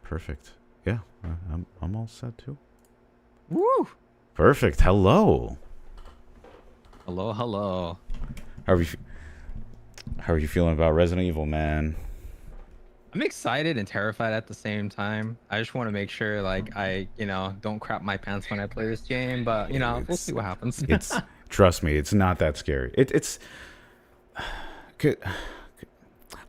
Perfect. Yeah, I'm all set too. Woo! Perfect. Hello. Hello, hello. How are you? How are you feeling about Resident Evil, man? I'm excited and terrified at the same time. I just want to make sure, like, don't crap my pants when I play this game. But we'll It's see what happens. it's trust me, it's not that scary. It's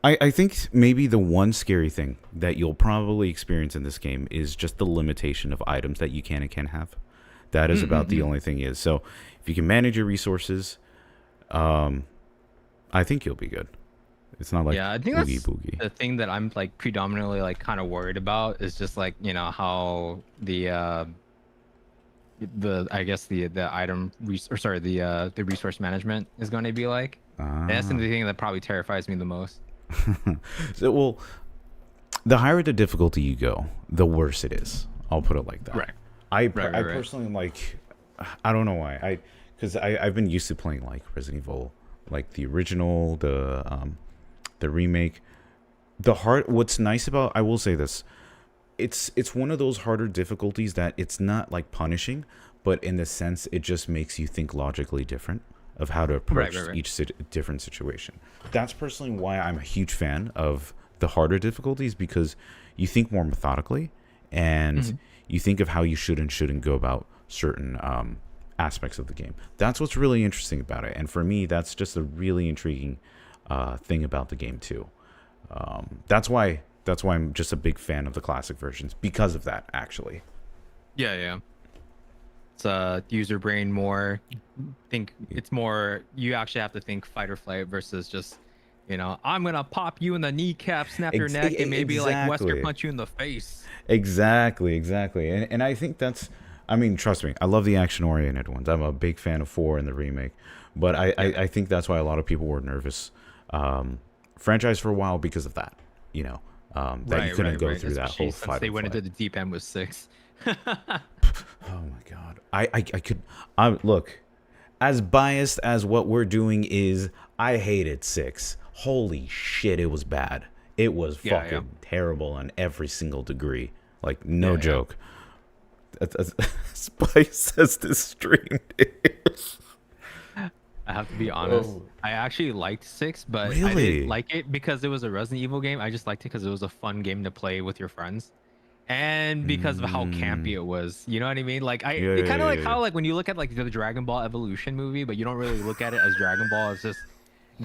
I think maybe the one scary thing that you'll probably experience in this game is just the limitation of items that you can and can't have. That is about the only thing is. So if you can manage your resources, I think you'll be good. It's not like Yeah, I think boogie that's boogie. the thing that I'm like predominantly like kind of worried about is just like how the I guess the item or sorry the resource management is going to be like. And that's the Ah. thing that probably terrifies me the most. So well, the higher the difficulty you go, the worse it is. I'll put it like that. Right. I Right. personally like. I don't know why. Because I've been used to playing like Resident Evil, like the original, the remake. What's nice about, I will say this, it's one of those harder difficulties that it's not like punishing, but in the sense it just makes you think logically different of how to approach Right. each different situation. That's personally why I'm a huge fan of the harder difficulties, because you think more methodically and you think of how you should and shouldn't go about certain aspects of the game. That's what's really interesting about it, and for me, that's just a really intriguing thing about the game too. That's why I'm just a big fan of the classic versions because of that. Actually, Yeah. It's user brain more. Think it's more. You actually have to think fight or flight versus just, I'm gonna pop you in the kneecap, snap your neck, and maybe like Wesker exactly, punch you in the face. exactly, and I think that's. I mean, trust me, I love the action-oriented ones. I'm a big fan of 4 and the remake, but I think that's why a lot of people were nervous. Franchise for a while because of that. That you couldn't go through that whole Especially since fight they and went flight. into the deep end with 6. Oh my god. I could look, as biased as what we're doing is, I hated 6. Holy shit, it was bad. It was Yeah. fucking terrible on every single degree. Like no Yeah. joke. Spice says this stream is. I have to be honest. Oh. I actually liked 6, but I didn't Really? like it because it was a Resident Evil game. I just liked it because it was a fun game to play with your friends. And because of how campy Mm, it was, you know what I mean? Like yeah, it yeah, kind of like yeah, how like when you look at like the Dragon Ball Evolution movie, but you don't really look at it as Dragon Ball, it's just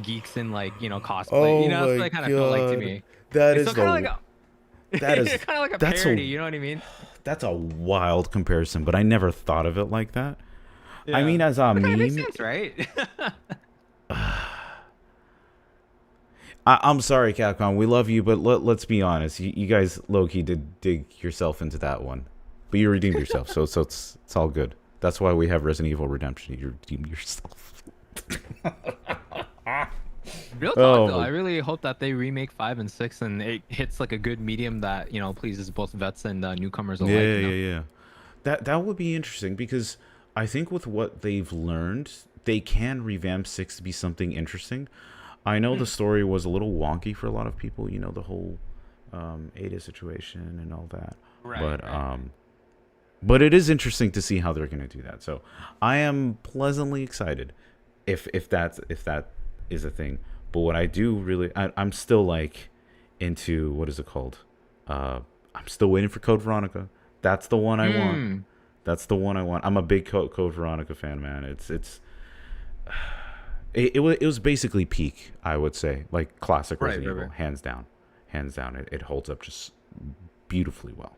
geeks in like cosplay. oh That's what my it kind of felt like to god. me. That It's is so kind of like the that is kind of like a that's parody. a You know what I mean? that's a wild comparison, but I never thought of it like that. I Yeah, mean, as a that kind of makes meme, sense, right? I'm sorry, Capcom. We love you, but let's be honest. You guys low-key did dig yourself into that one. But you redeemed yourself, so it's all good. That's why we have Resident Evil Redemption. You redeemed yourself. Real talk though, Oh, I really hope that they remake 5 and 6 and it hits like a good medium that pleases both vets and newcomers yeah, alike. yeah. That would be interesting, because I think with what they've learned, they can revamp 6 to be something interesting. I know the story was a little wonky for a lot of people. The whole Ada situation and all that. Right, But right. but it is interesting to see how they're going to do that. So I am pleasantly excited if that is a thing. But what I do really, I'm still like into, what is it called? I'm still waiting for Code Veronica. That's the one I want. Mm, That's the one I want. I'm a big Code Veronica fan, man. It was basically peak, I would say, like classic right, Resident right, Evil, right. hands down. It holds up just beautifully well.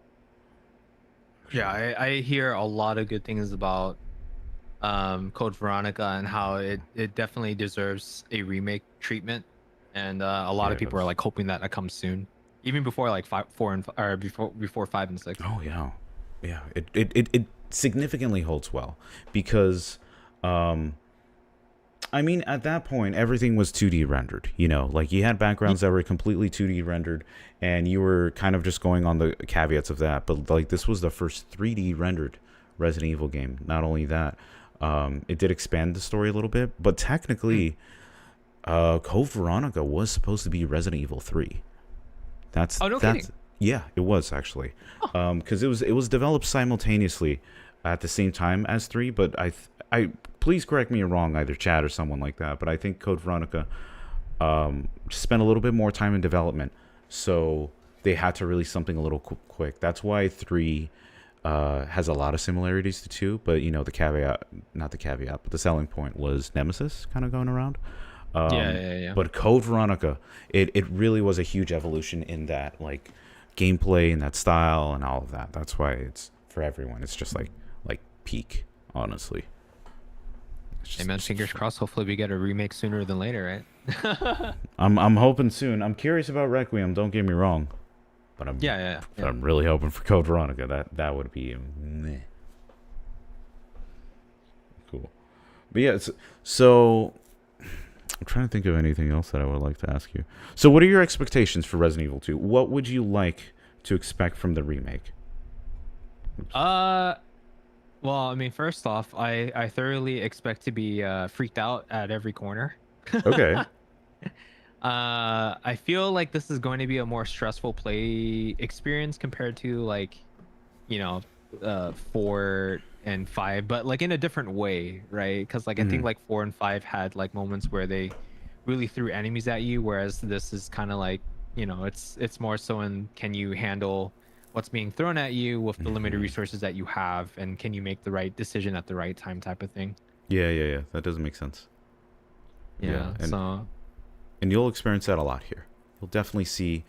Yeah, Actually, I hear a lot of good things about Code Veronica and how it definitely deserves a remake treatment, and a lot yeah, of it people are does. like hoping that comes soon, even before like 4 and or before 5 and 6. Oh yeah, yeah. It significantly holds well because, um, I mean, at that point, everything was 2D rendered. Like you had backgrounds that were completely 2D rendered, and you were kind of just going on the caveats of that. But like this was the first 3D rendered Resident Evil game. Not only that, it did expand the story a little bit, but technically, Code Veronica was supposed to be Resident Evil 3. That's Oh, no that's kidding. Yeah, it was actually, because it was developed simultaneously at the same time as 3. But I please correct me if wrong, either Chad or someone like that. But I think Code Veronica spent a little bit more time in development, so they had to release something a little quick. That's why 3 has a lot of similarities to 2, but the caveat, not the caveat, but the selling point was Nemesis kind of going around. Yeah. But Code Veronica, it really was a huge evolution in that like gameplay and that style and all of that. That's why it's for everyone. It's just like peak, honestly. It's Hey man, fingers crossed. Hopefully we get a remake sooner than later, right? I'm hoping soon. I'm curious about Requiem. Don't get me wrong, but I'm really hoping for Code Veronica. That would be meh. Cool. But yeah, so I'm trying to think of anything else that I would like to ask you. So, what are your expectations for Resident Evil 2? What would you like to expect from the remake? Oops. Well, I mean, first off, I thoroughly expect to be freaked out at every corner. Okay. I feel like this is going to be a more stressful play experience compared to like, you know, 4 and 5, but like in a different way, right? Because like I think Mhm. like 4 and 5 had like moments where they really threw enemies at you, whereas this is kind of like, it's more so in can you handle what's being thrown at you with the limited Mhm. resources that you have, and can you make the right decision at the right time type of thing. Yeah. That doesn't make sense. Yeah, Yeah. and So and you'll experience that a lot here. You'll definitely see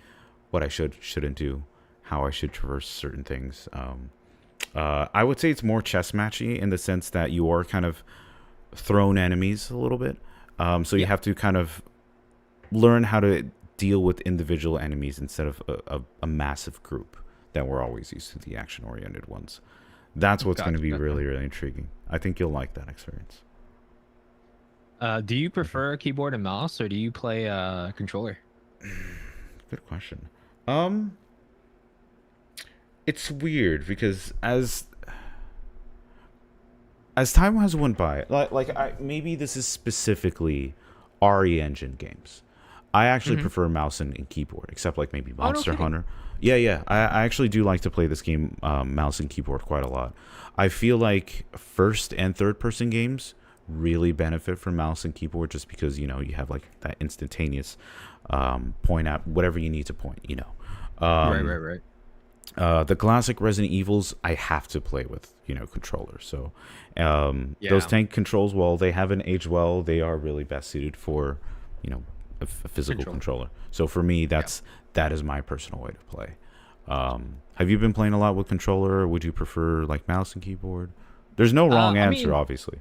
what I shouldn't do, how I should traverse certain things. I would say it's more chess matchy in the sense that you are kind of thrown enemies a little bit. So you yeah. have to kind of learn how to deal with individual enemies instead of a massive group that we're always used to, the action oriented ones. That's what's going to be Gotcha. really, really intriguing. I think you'll like that experience. Do you prefer a keyboard and mouse, or do you play controller? Good question. Um, it's weird because as time has went by, maybe this is specifically RE Engine games. I actually Mm-hmm. prefer mouse and keyboard, except like maybe Oh, no Monster kidding. Hunter. Yeah. I actually do like to play this game mouse and keyboard quite a lot. I feel like first and third person games really benefit from mouse and keyboard just because you have like that instantaneous point at whatever you need to point. Right. The classic Resident Evils, I have to play with controller. So those Yeah. tank controls, while they haven't aged well, they are really best suited for you know a physical Controller. controller. So for me, Yeah. that is my personal way to play. Have you been playing a lot with controller, or would you prefer like mouse and keyboard? There's no wrong I answer, mean, obviously.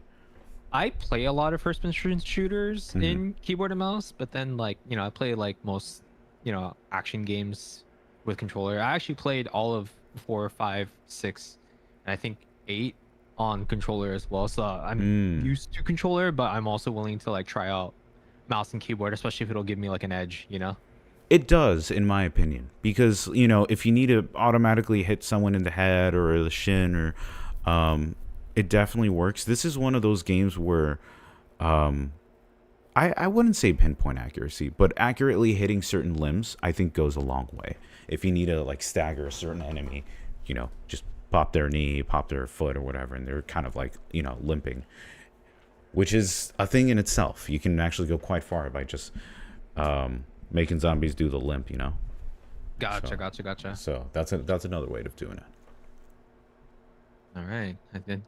I play a lot of first-person shooters Hmm. in keyboard and mouse, but then like, I play like most, action games with controller. I actually played all of 4, 5, 6, and I think 8 on controller as well. So I'm Mm. used to controller, but I'm also willing to like try out mouse and keyboard, especially if it'll give me like an edge. It does, in my opinion, because if you need to automatically hit someone in the head or the shin, or it definitely works. This is one of those games where um, I wouldn't say pinpoint accuracy, but accurately hitting certain limbs, I think, goes a long way. If you need to like stagger a certain enemy, just pop their knee, pop their foot, or whatever, and they're kind of like limping, which is a thing in itself. You can actually go quite far by just making zombies do the limp. Gotcha, So, gotcha. so that's another way of doing it. All right. I think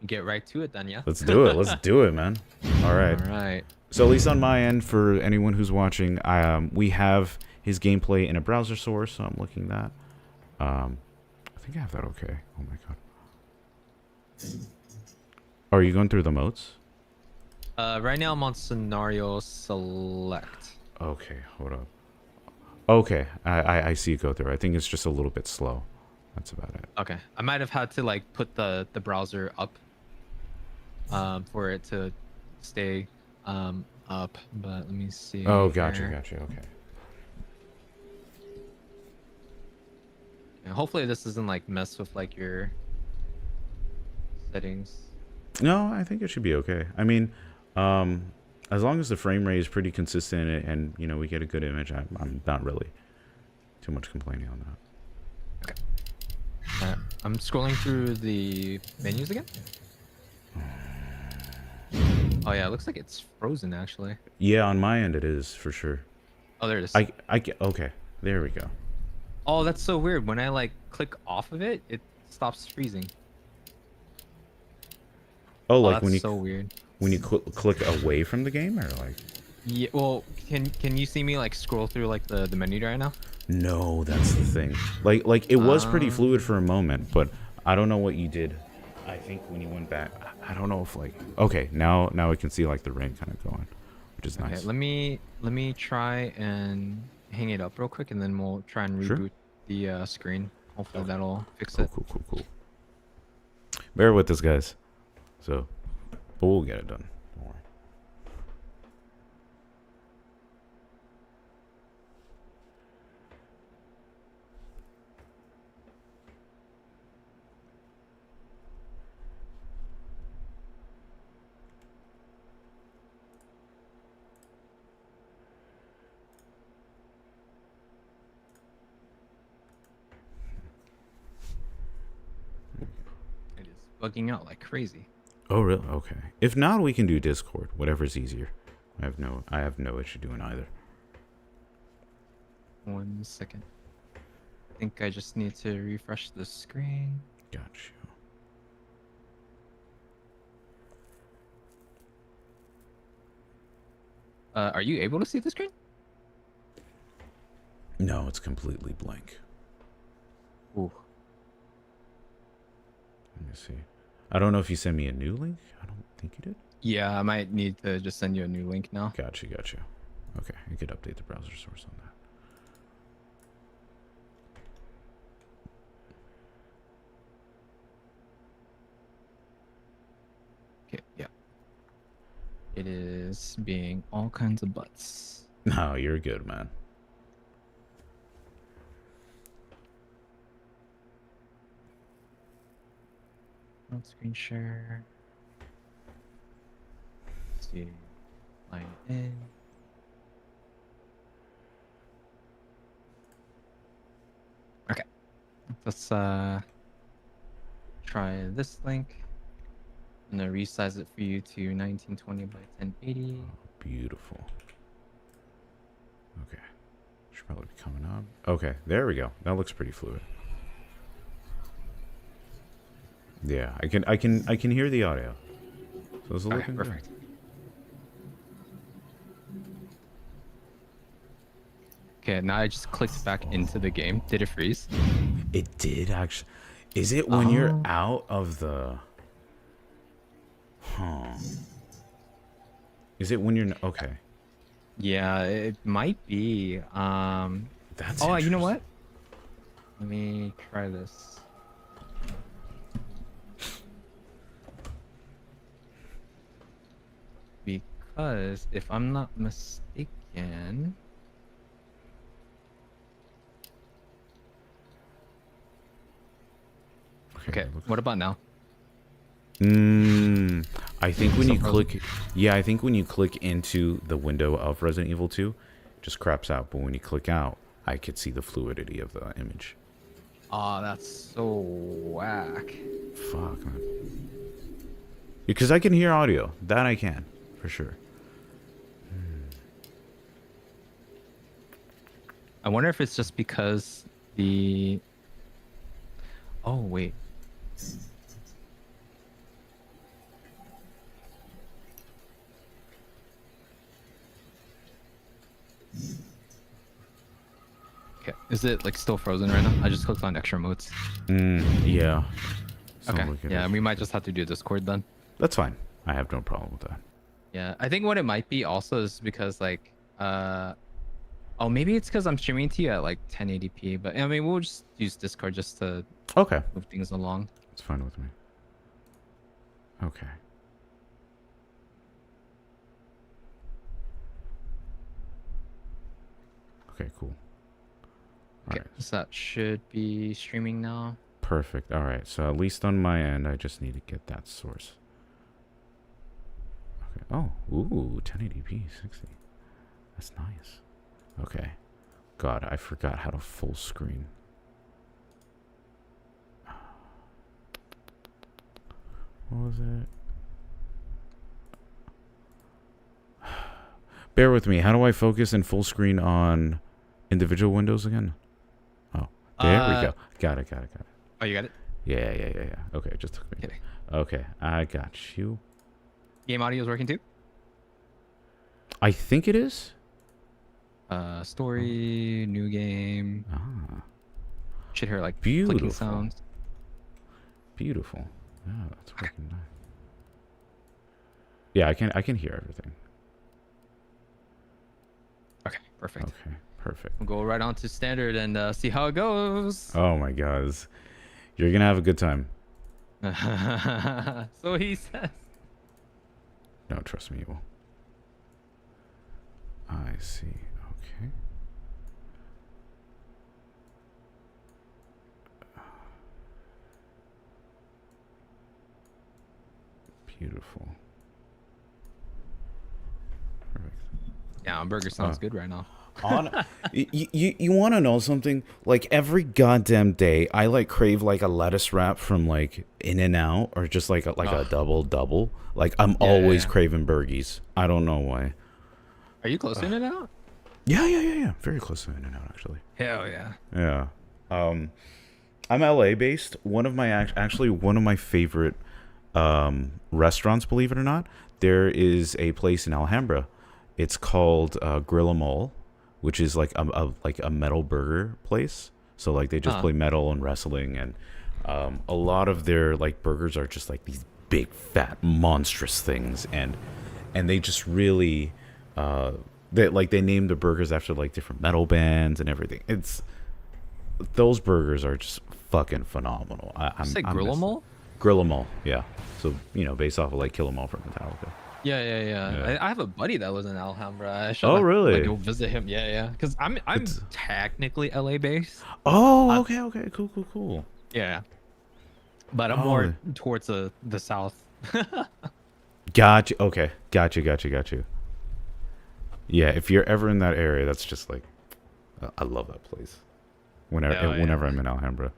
get right to it then, yeah. Let's do it. Let's do it, man. All All right. right. So at least on my end, for anyone who's watching, we have his gameplay in a browser source. So I'm looking that. I think I have that okay. Oh my god. Are you going through the modes? Right now I'm on scenario select. Okay, hold up. Okay, I see it go through. I think it's just a little bit slow. That's about it. Okay. I might have had to like put the browser up for it to stay up, but let me see Oh, gotcha. here. Okay. Yeah, hopefully this doesn't like mess with like your settings. No, I think it should be okay. I mean, as long as the frame rate is pretty consistent and we get a good image, I'm not really too too much complaining on that. I'm scrolling through the menus again. Oh yeah, it looks like it's frozen actually. Yeah, on my end it is for sure. Oh, there it is. Okay, there we go. Oh, that's so weird. When I like click off of it, it stops freezing. Oh, Oh, like that's so weird. when you click away from the game, or like? Yeah. Well, can you see me like scroll through like the menu right now? No, that's the thing. Like it was pretty fluid for a moment, but I don't know what you did. I think when you went back, I don't know if like. Okay, now I can see like the rain kind of going, which is Okay, nice. let me try and hang it up real quick, and then we'll try and Sure. reboot the screen. Hopefully Okay. that'll fix Cool, it. cool, cool, cool. Bear with us, guys. So, but we'll get it done. Don't worry. It is bugging out like crazy. Oh, really? Okay. If not, we can do Discord. Whatever's easier. I have no issue doing either. 1 second. I think I just need to refresh the screen. Got you. Are you able to see the screen? No, it's completely blank. Ooh. Let me see. I don't know if you sent me a new link. I don't think you did. Yeah, I might need to just send you a new link now. Got you. Okay, you could update the browser source on that. Okay, yeah. It is being all kinds of butts. No, you're good, man. On screen share. Let's see. Line in. Okay. Let's try this link. I'm gonna resize it for you to 1920 by 1080. Beautiful. Okay. Should probably be coming up. Okay, there we go. That looks pretty fluid. Yeah, I can hear the audio. So it's looking Perfect. good. Okay, now I just clicked back into the game. Did it freeze? It did actually. Is it when you're out of the? Huh. Is it when you're okay? Yeah, it might be. That's. Oh, you know what? Let me try this. Because if I'm not mistaken, okay, what about now? I think when So you frozen? click, yeah, I think when you click into the window of Resident Evil 2, it just craps out. But when you click out, I could see the fluidity of the image. Oh, that's so whack. Fuck, man. Because I can hear audio. That I can, for sure. I wonder if it's just because the... Oh, wait. Okay, is it like still frozen right now? I just clicked on extra modes. Yeah. Okay, Like yeah, we might just have to do Discord then. That's fine. I have no problem with that. Yeah, I think what it might be also is because like, oh, maybe it's because I'm streaming to you at like 1080p, but I mean, we'll just use Discord just to Okay. move things along. It's fine with me. Okay. Okay, cool. Okay, Alright. so that should be streaming now. Perfect. Alright, so at least on my end, I just need to get that source. Okay. Oh, ooh, 1080p, 60. That's nice. Okay. God, I forgot how to full screen. What was it? Bear with me. How do I focus in full screen on individual windows again? Oh, there we go. Got it. Oh, you got it? Yeah. Okay, it just took me. Okay. Okay, I got you. Game audio is working too? I think it is. Story, new game. Ah, Should hear like beautiful. clicking sounds. Beautiful. Yeah, that's working nice. Yeah, I can hear everything. Okay, perfect. Okay, perfect. We'll go right on to standard and see how it goes. Oh my God, you're gonna have a good time. So he says. No, trust me, you will. I see. Okay. Beautiful. Perfect. Yeah, burger sounds good right now. You want to know something? Like every goddamn day, I like crave like a lettuce wrap from like In-N-Out or just like a double. Like I'm always craving burgies. I don't know why. Are you close to In-N-Out? Yeah. Very close to In-N-Out actually. Hell yeah. Yeah. I'm LA based. One of my actually one of my favorite restaurants, believe it or not, there is a place in Alhambra. It's called Grill 'Em All, which is like a metal burger place. So like they just play metal and wrestling, and a lot of their like burgers are just like these big fat monstrous things, and they just really they name the burgers after like different metal bands and everything. Those burgers are just fucking phenomenal. I'm Grill 'Em All? Grill 'Em All, yeah. So based off of like Kill 'Em All from Metallica. Yeah. I have a buddy that was in Alhambra. I should, really? Like, go visit him. Yeah. Because I'm technically LA based. Oh, okay. Cool. Yeah. But I'm more towards the south. Gotcha. Okay. Got you. Yeah, if you're ever in that area, that's just like, I love that place. Whenever I'm in Alhambra.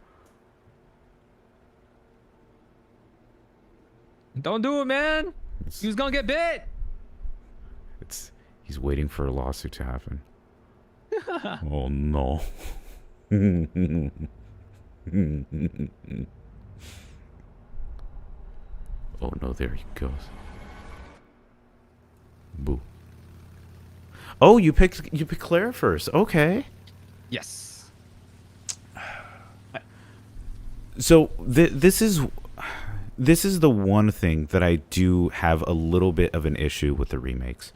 Don't do it, man. He was gonna get bit. He's waiting for a lawsuit to happen. Oh no. Oh no, there he goes. Boo. Oh, you picked Claire first. Okay. Yes. So this is the one thing that I do have a little bit of an issue with the remakes.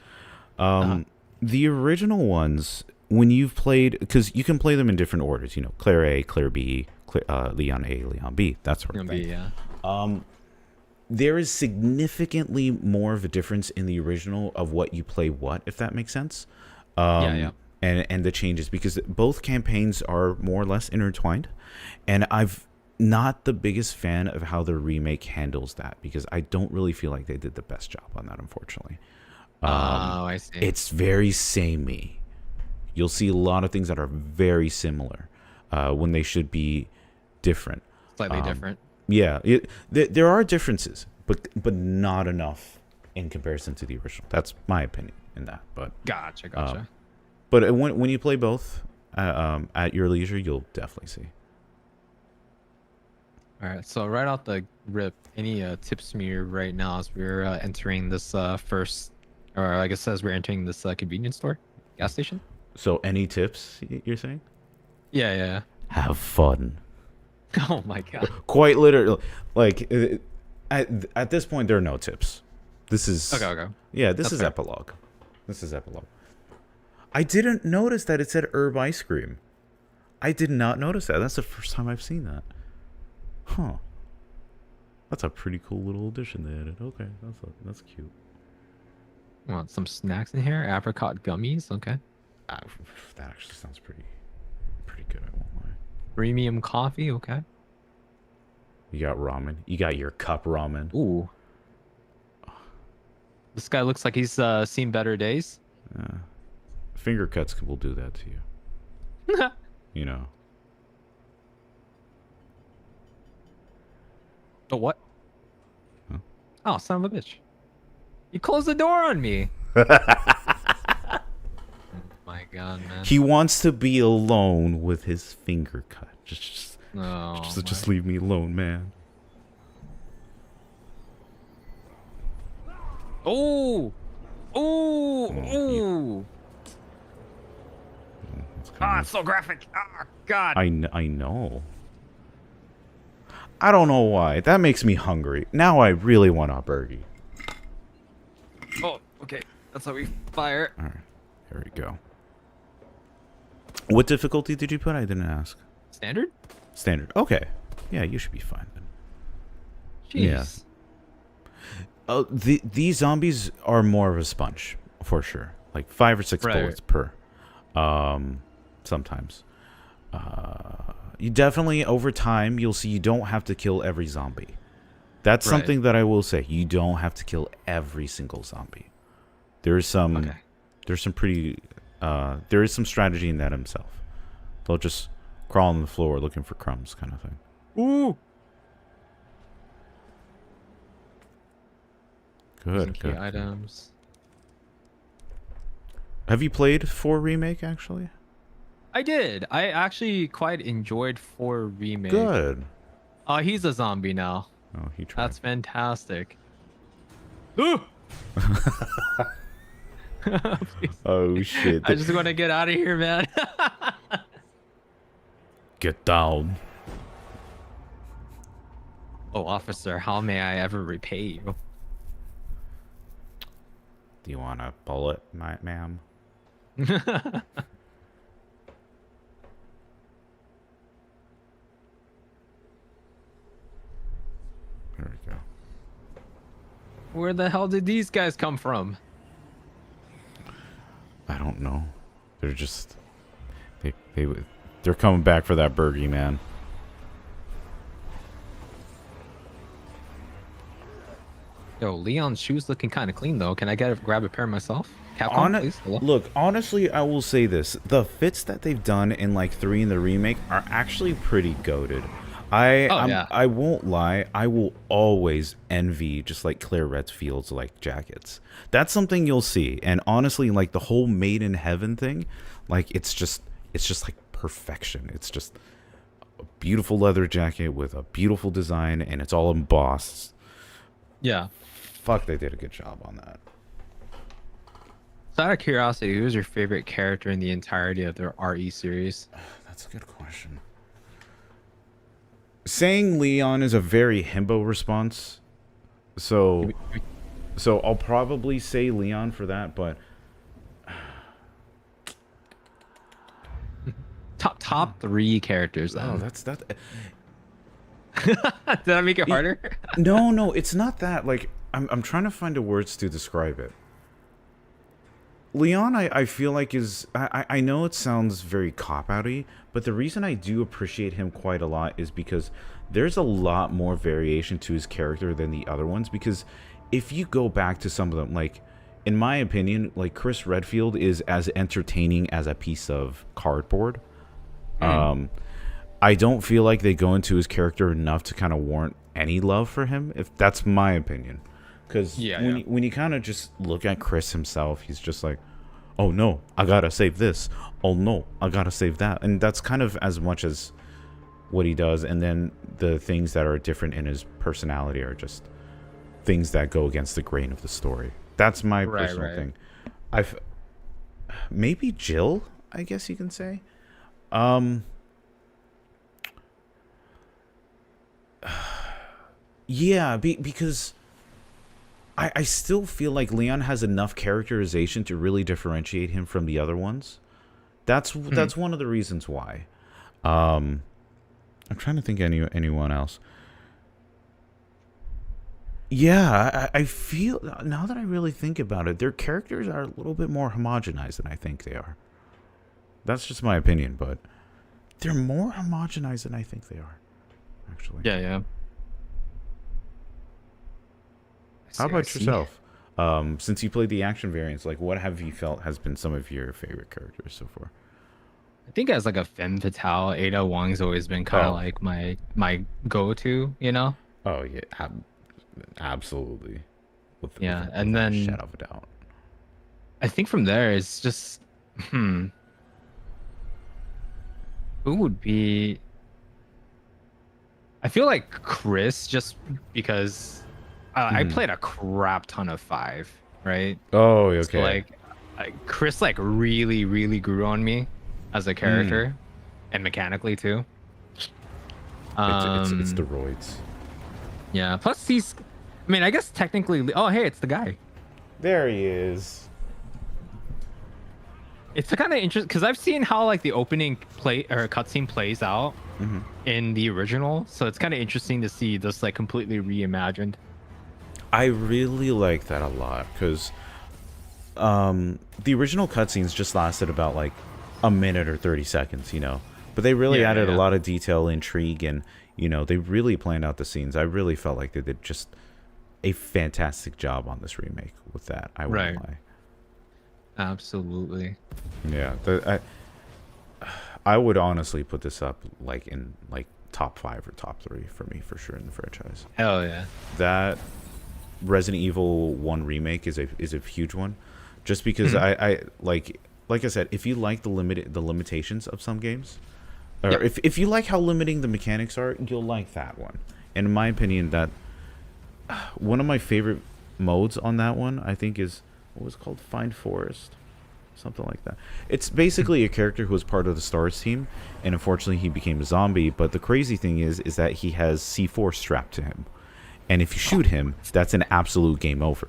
The original ones, when you've played, because you can play them in different orders, you know, Claire A, Claire B, Leon A, Leon B, that sort of thing. Yeah. There is significantly more of a difference in the original of what you play what, if that makes sense. Yeah. And the changes, because both campaigns are more or less intertwined, and I've not the biggest fan of how the remake handles that, because I don't really feel like they did the best job on that, unfortunately. I see. It's very samey. You'll see a lot of things that are very similar when they should be different. Slightly different. Yeah, there are differences, but not enough in comparison to the original. That's my opinion in that. But Gotcha. But when you play both at your leisure, you'll definitely see. All right. So right off the rip, any tips from you right now as we're entering this first, or I guess as we're entering this convenience store, gas station? So any tips you're saying? Yeah. Have fun. Oh my god. Quite literally, like at this point, there are no tips. This is okay. Yeah, this That's is fair. epilogue. This is epilogue. I didn't notice that it said herb ice cream. I did not notice that. That's the first time I've seen that. Huh. That's a pretty cool little addition they added. Okay, that's cute. Want some snacks in here? Apricot gummies. Okay. That actually sounds pretty good. I won't lie. Premium coffee. Okay. You got ramen. You got your cup ramen. Ooh. This guy looks like he's seen better days. Finger cuts will do that to you. You know. Oh, what? Huh? Oh, son of a bitch. You closed the door on me. My God, man. He wants to be alone with his finger cut. Just leave me alone, man. Oh! Oh! Oh! It's so graphic. Ah, God. I know. I don't know why. That makes me hungry. Now I really want a burgie. Oh, okay. That's how we fire. All right. There we go. What difficulty did you put? I didn't ask. Standard? Standard. Okay. Yeah, you should be fine then. Jeez. Yeah. These zombies are more of a sponge, for sure. Like 5 or 6 bullets per. Sometimes. You definitely, over time, you'll see you don't have to kill every zombie. That's something that I will say. You don't have to kill every single zombie. There's some pretty, there is some strategy in that himself. They'll just crawl on the floor looking for crumbs kind of thing. Ooh. Good. Items. Have you played 4 Remake, actually? I did. I actually quite enjoyed 4 Remake. Good. He's a zombie now. Oh, he tried. That's fantastic. Ooh! Oh, shit. I just want to get out of here, man. Get down. Oh, officer, how may I ever repay you? Do you want a bullet, ma'am? There we go. Where the hell did these guys come from? I don't know. They're just... They're coming back for that burgie, man. Yo, Leon's shoes looking kind of clean, though. Can I grab a pair myself? Capcom, please? Hello? Look, honestly, I will say this. The fits that they've done in, like, 3 in the remake are actually pretty goated. I won't lie. I will always envy just, like, Claire Redfield's, like, jackets. That's something you'll see. And honestly, like, the whole Made in Heaven thing, like, it's just like, perfection. It's just a beautiful leather jacket with a beautiful design, and it's all embossed. Yeah. Fuck, they did a good job on that. So out of curiosity, who's your favorite character in the entirety of their RE series? That's a good question. Saying Leon is a very himbo response. So I'll probably say Leon for that, but top 3 characters then. oh, that's that. Did I make it harder? No, it's not that. Like, I'm trying to find the words to describe it. Leon, I feel like is... I know it sounds very cop-outy, but the reason I do appreciate him quite a lot is because there's a lot more variation to his character than the other ones. Because if you go back to some of them, like, in my opinion, like, Chris Redfield is as entertaining as a piece of cardboard. I don't feel like they go into his character enough to kind of warrant any love for him, if that's my opinion. Because when you kind of just look at Chris himself, he's just like, oh no, I gotta save this. Oh no, I gotta save that. And that's kind of as much as what he does. And then the things that are different in his personality are just things that go against the grain of the story. That's my personal thing. Maybe Jill, I guess you can say. Yeah, because I still feel like Leon has enough characterization to really differentiate him from the other ones. That's one of the reasons why. I'm trying to think anyone else. Yeah, I feel, now that I really think about it, their characters are a little bit more homogenized than I think they are. That's just my opinion, but they're more homogenized than I think they are, actually. Yeah. How about yourself? Since you played the action variants, like, what have you felt has been some of your favorite characters so far? I think as like a femme fatale, Ada Wong's always been kind of Oh, like my go-to, you know? oh yeah, absolutely, Yeah, and without a then shadow of a doubt. I think from there it's just, hmm, who would be? I feel like Chris, just because I Hmm. played a crap ton of five, right? Oh, So okay. like, Chris like really grew on me as a Mm. character and mechanically too. It's the Um, roids. yeah. Plus he's, I mean, I guess technically, oh hey, it's the guy. There he is. It's kind of interesting because I've seen how like the opening play or cutscene plays out Hmm. in the original, so it's kind of interesting to see this like completely reimagined. I really like that a lot because the original cutscenes just lasted about like a minute or 30 seconds, you know. But they really Yeah, yeah, added a yeah. lot of detail, intrigue, and you know they really planned out the scenes. I really felt like they did just a fantastic job on this remake with that. I won't Right. lie. Absolutely. Yeah, I would honestly put this up like in like top 5 or top 3 for me for sure in the franchise. Hell yeah. That Resident Evil 1 remake is a huge one, just because Mhm. I like I said, if you like the limitations of some games, or Yep. if you like how limiting the mechanics are, you'll like that one. And in my opinion, that one of my favorite modes on that one, I think, is what was it called, Find Forest, something like that. It's basically a character who was part of the Stars team, and unfortunately he became a zombie. But the crazy thing is that he has C4 strapped to him, and if you shoot him, that's an absolute game over.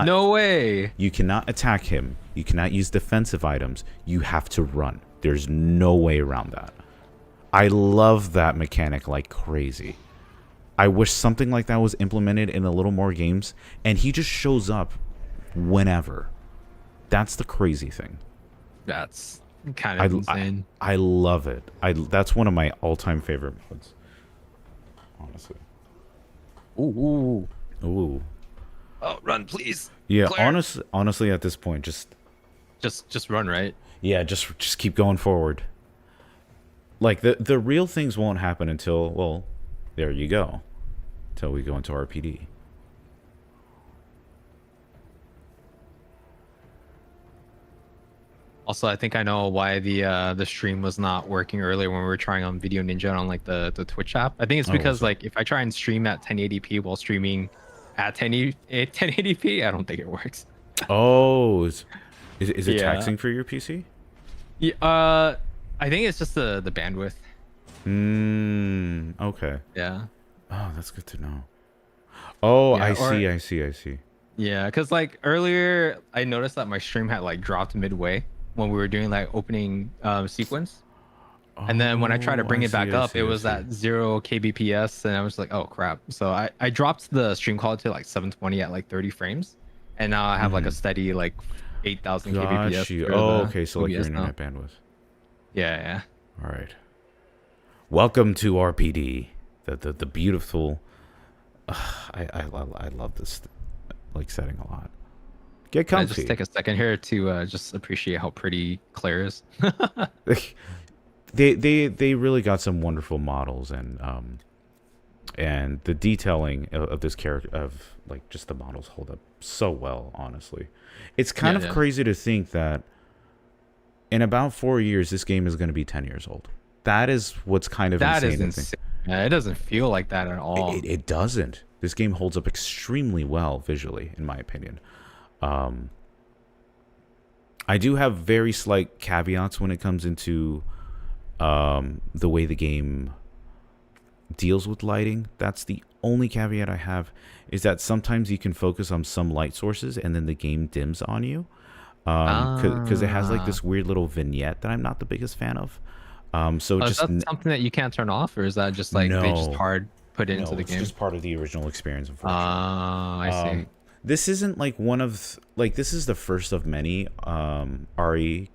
No way. You cannot attack him. You cannot use defensive items. You have to run. There's no way around that. I love that mechanic like crazy. I wish something like that was implemented in a little more games, and he just shows up whenever. That's the crazy thing. That's kind I, of I, insane. I love it. That's one of my all-time favorite modes, honestly. Ooh. Ooh. Oh, run, please. Yeah, Claire. honestly at this point, Just run, right? yeah, just keep going forward. Like the real things won't happen until, well, there you go. Until we go into RPD. Also, I think I know why the stream was not working earlier when we were trying on Video Ninja on like the Twitch app. I think it's Oh, what's because up? like if I try and stream at 1080p while streaming at 1080p, I don't think it works. Oh, is it Yeah. taxing for your PC? Yeah. I think it's just the bandwidth. Okay. Yeah. Oh, that's good to know. Oh, Yeah. Or I see. yeah, because like earlier I noticed that my stream had like dropped midway when we were doing like opening sequence. And then when I tried to Oh, bring it back up, it I was see. at 0 kbps, and I was like, "Oh crap!" So I dropped the stream quality to like 720 at like 30 frames, and now I have like a Mm-hmm. steady like 8,000 Got kbps you. for Oh, the okay, so like your OBS now. internet bandwidth. Yeah, yeah. All right. Welcome to RPD. The beautiful. I love this like setting a lot. Get Can I just comfy. take a second here to just appreciate how pretty Claire is? They really got some wonderful models, and the detailing of this character, of like just the models, hold up so well, honestly. It's kind Yeah, of yeah. crazy to think that in about 4 years this game is going to be 10 years old. That is what's kind of That is insane to think. insane. Yeah, it doesn't feel like that at all. It doesn't. This game holds up extremely well visually, in my opinion. um I do have very slight caveats when it comes into the way the game deals with lighting. That's the only caveat I have, is that sometimes you can focus on some light sources and then the game dims on you. Because it has like Ah. this weird little vignette that I'm not the biggest fan of. So Oh, is just that something that you can't turn off, or is that just like they just no, hard put it into no, the it's game? just part of the original experience, unfortunately. Ah, I see. This isn't like one of like this is the first of many RE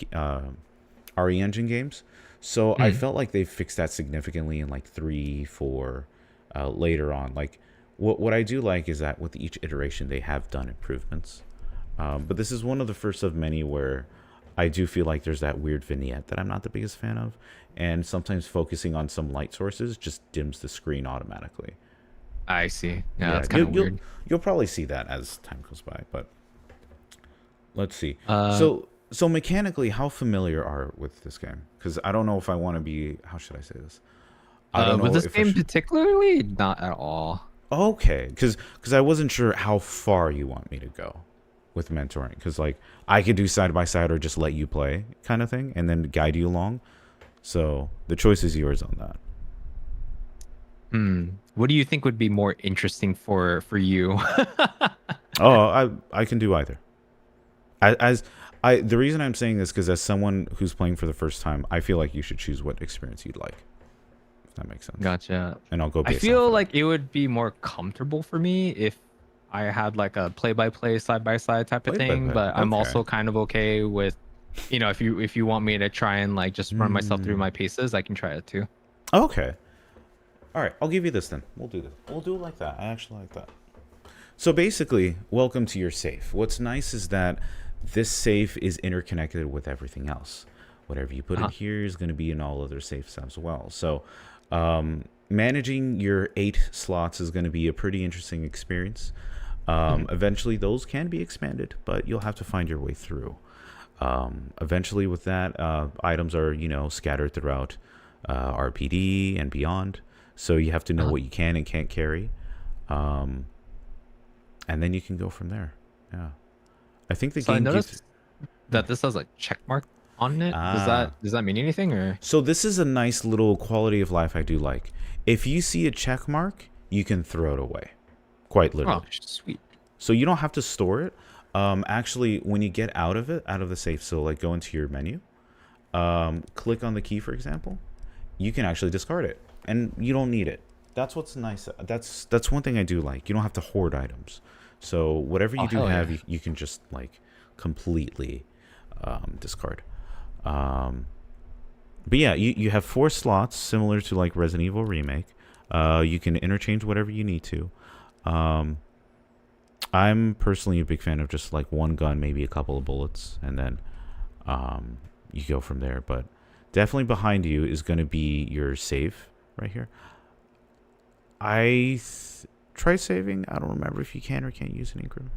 engine games. So I Mhm. felt like they fixed that significantly in like 3, 4, later on. Like what I do like is that with each iteration they have done improvements. But this is one of the first of many where I do feel like there's that weird vignette that I'm not the biggest fan of, and sometimes focusing on some light sources just dims the screen automatically. I see. Yeah, Yeah, that's kind of weird. you'll probably see that as time goes by, but let's see. Uh, So mechanically, how familiar are with this game? Because I don't know if I want to be. How should I say this? I don't with know this if I game should. particularly, not at all. Okay, because I wasn't sure how far you want me to go with mentoring. Because like I could do side by side or just let you play kind of thing, and then guide you along. So the choice is yours on that. What do you think would be more interesting for you? Oh, I can do either. As I the reason I'm saying this because as someone who's playing for the first time, I feel like you should choose what experience you'd like. If that makes sense. Gotcha. And I'll go I based feel off like it would be more comfortable for me if I had like a play-by-play, side-by-side type of play by thing, play. but I'm Okay. also kind of okay with, if you want me to try and like just run myself through my paces, I can try it too. Okay. All right. I'll give you this then. We'll do this. We'll do it like that. I actually like that. So basically, welcome to your safe. What's nice is that this safe is interconnected with everything else. Whatever you put in here is going to be in all other safes as well. So managing your 8 slots is going to be a pretty interesting experience. Eventually, those can be expanded, but you'll have to find your way through. Eventually, with that, items are scattered throughout RPD and beyond. So you have to know what you can and can't carry. And then you can go from there. Yeah. I think the So I game noticed keeps... that this has a check mark on it. Does that mean anything or? So this is a nice little quality of life I do like. If you see a check mark, you can throw it away. Quite literally. Oh, sweet. So you don't have to store it. Actually, when you get out of the safe, so like go into your menu, click on the key, for example, you can actually discard it. And you don't need it. That's what's nice. That's one thing I do like. You don't have to hoard items. So whatever you do have, you can just like completely discard. But yeah, you have 4 slots similar to like Resident Evil Remake. You can interchange whatever you need to. I'm personally a big fan of just like one gun, maybe a couple of bullets, and then you go from there. But definitely behind you is going to be your save right here. Try saving. I don't remember if you can or can't use an increment.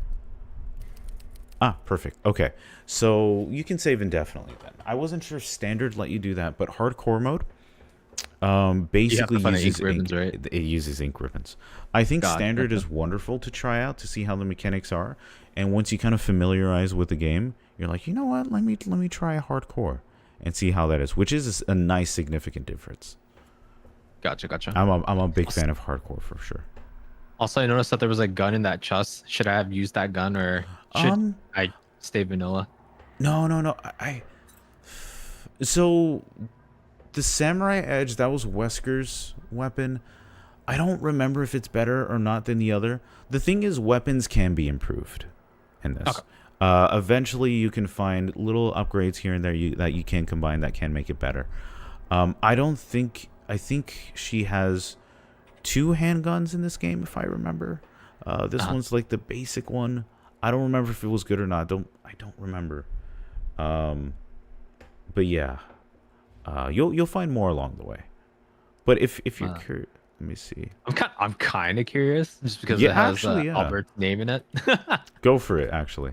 Perfect. Okay, so you can save indefinitely then. I wasn't sure standard let you do that, but hardcore mode basically uses ink ribbons, right? it uses ink ribbons. I think God, standard is wonderful to try out to see how the mechanics are, and once you kind of familiarize with the game, you're like, you know what? Let me try hardcore and see how that is, which is a nice significant difference. Gotcha. I'm a big fan of hardcore for sure. Also, I noticed that there was a gun in that chest. Should I have used that gun or should I stay vanilla? No. So the Samurai Edge, that was Wesker's weapon. I don't remember if it's better or not than the other. The thing is, weapons can be improved in this. Okay. Eventually, you can find little upgrades here and there that you can combine that can make it better. I think she has 2 handguns in this game, if I remember. This one's like the basic one. I don't remember if it was good or not. I don't remember. But yeah, you'll find more along the way. But if you're curious, let me see. I'm kind of curious just because Yeah, it has actually, yeah. Albert's name in it. Go for it, actually.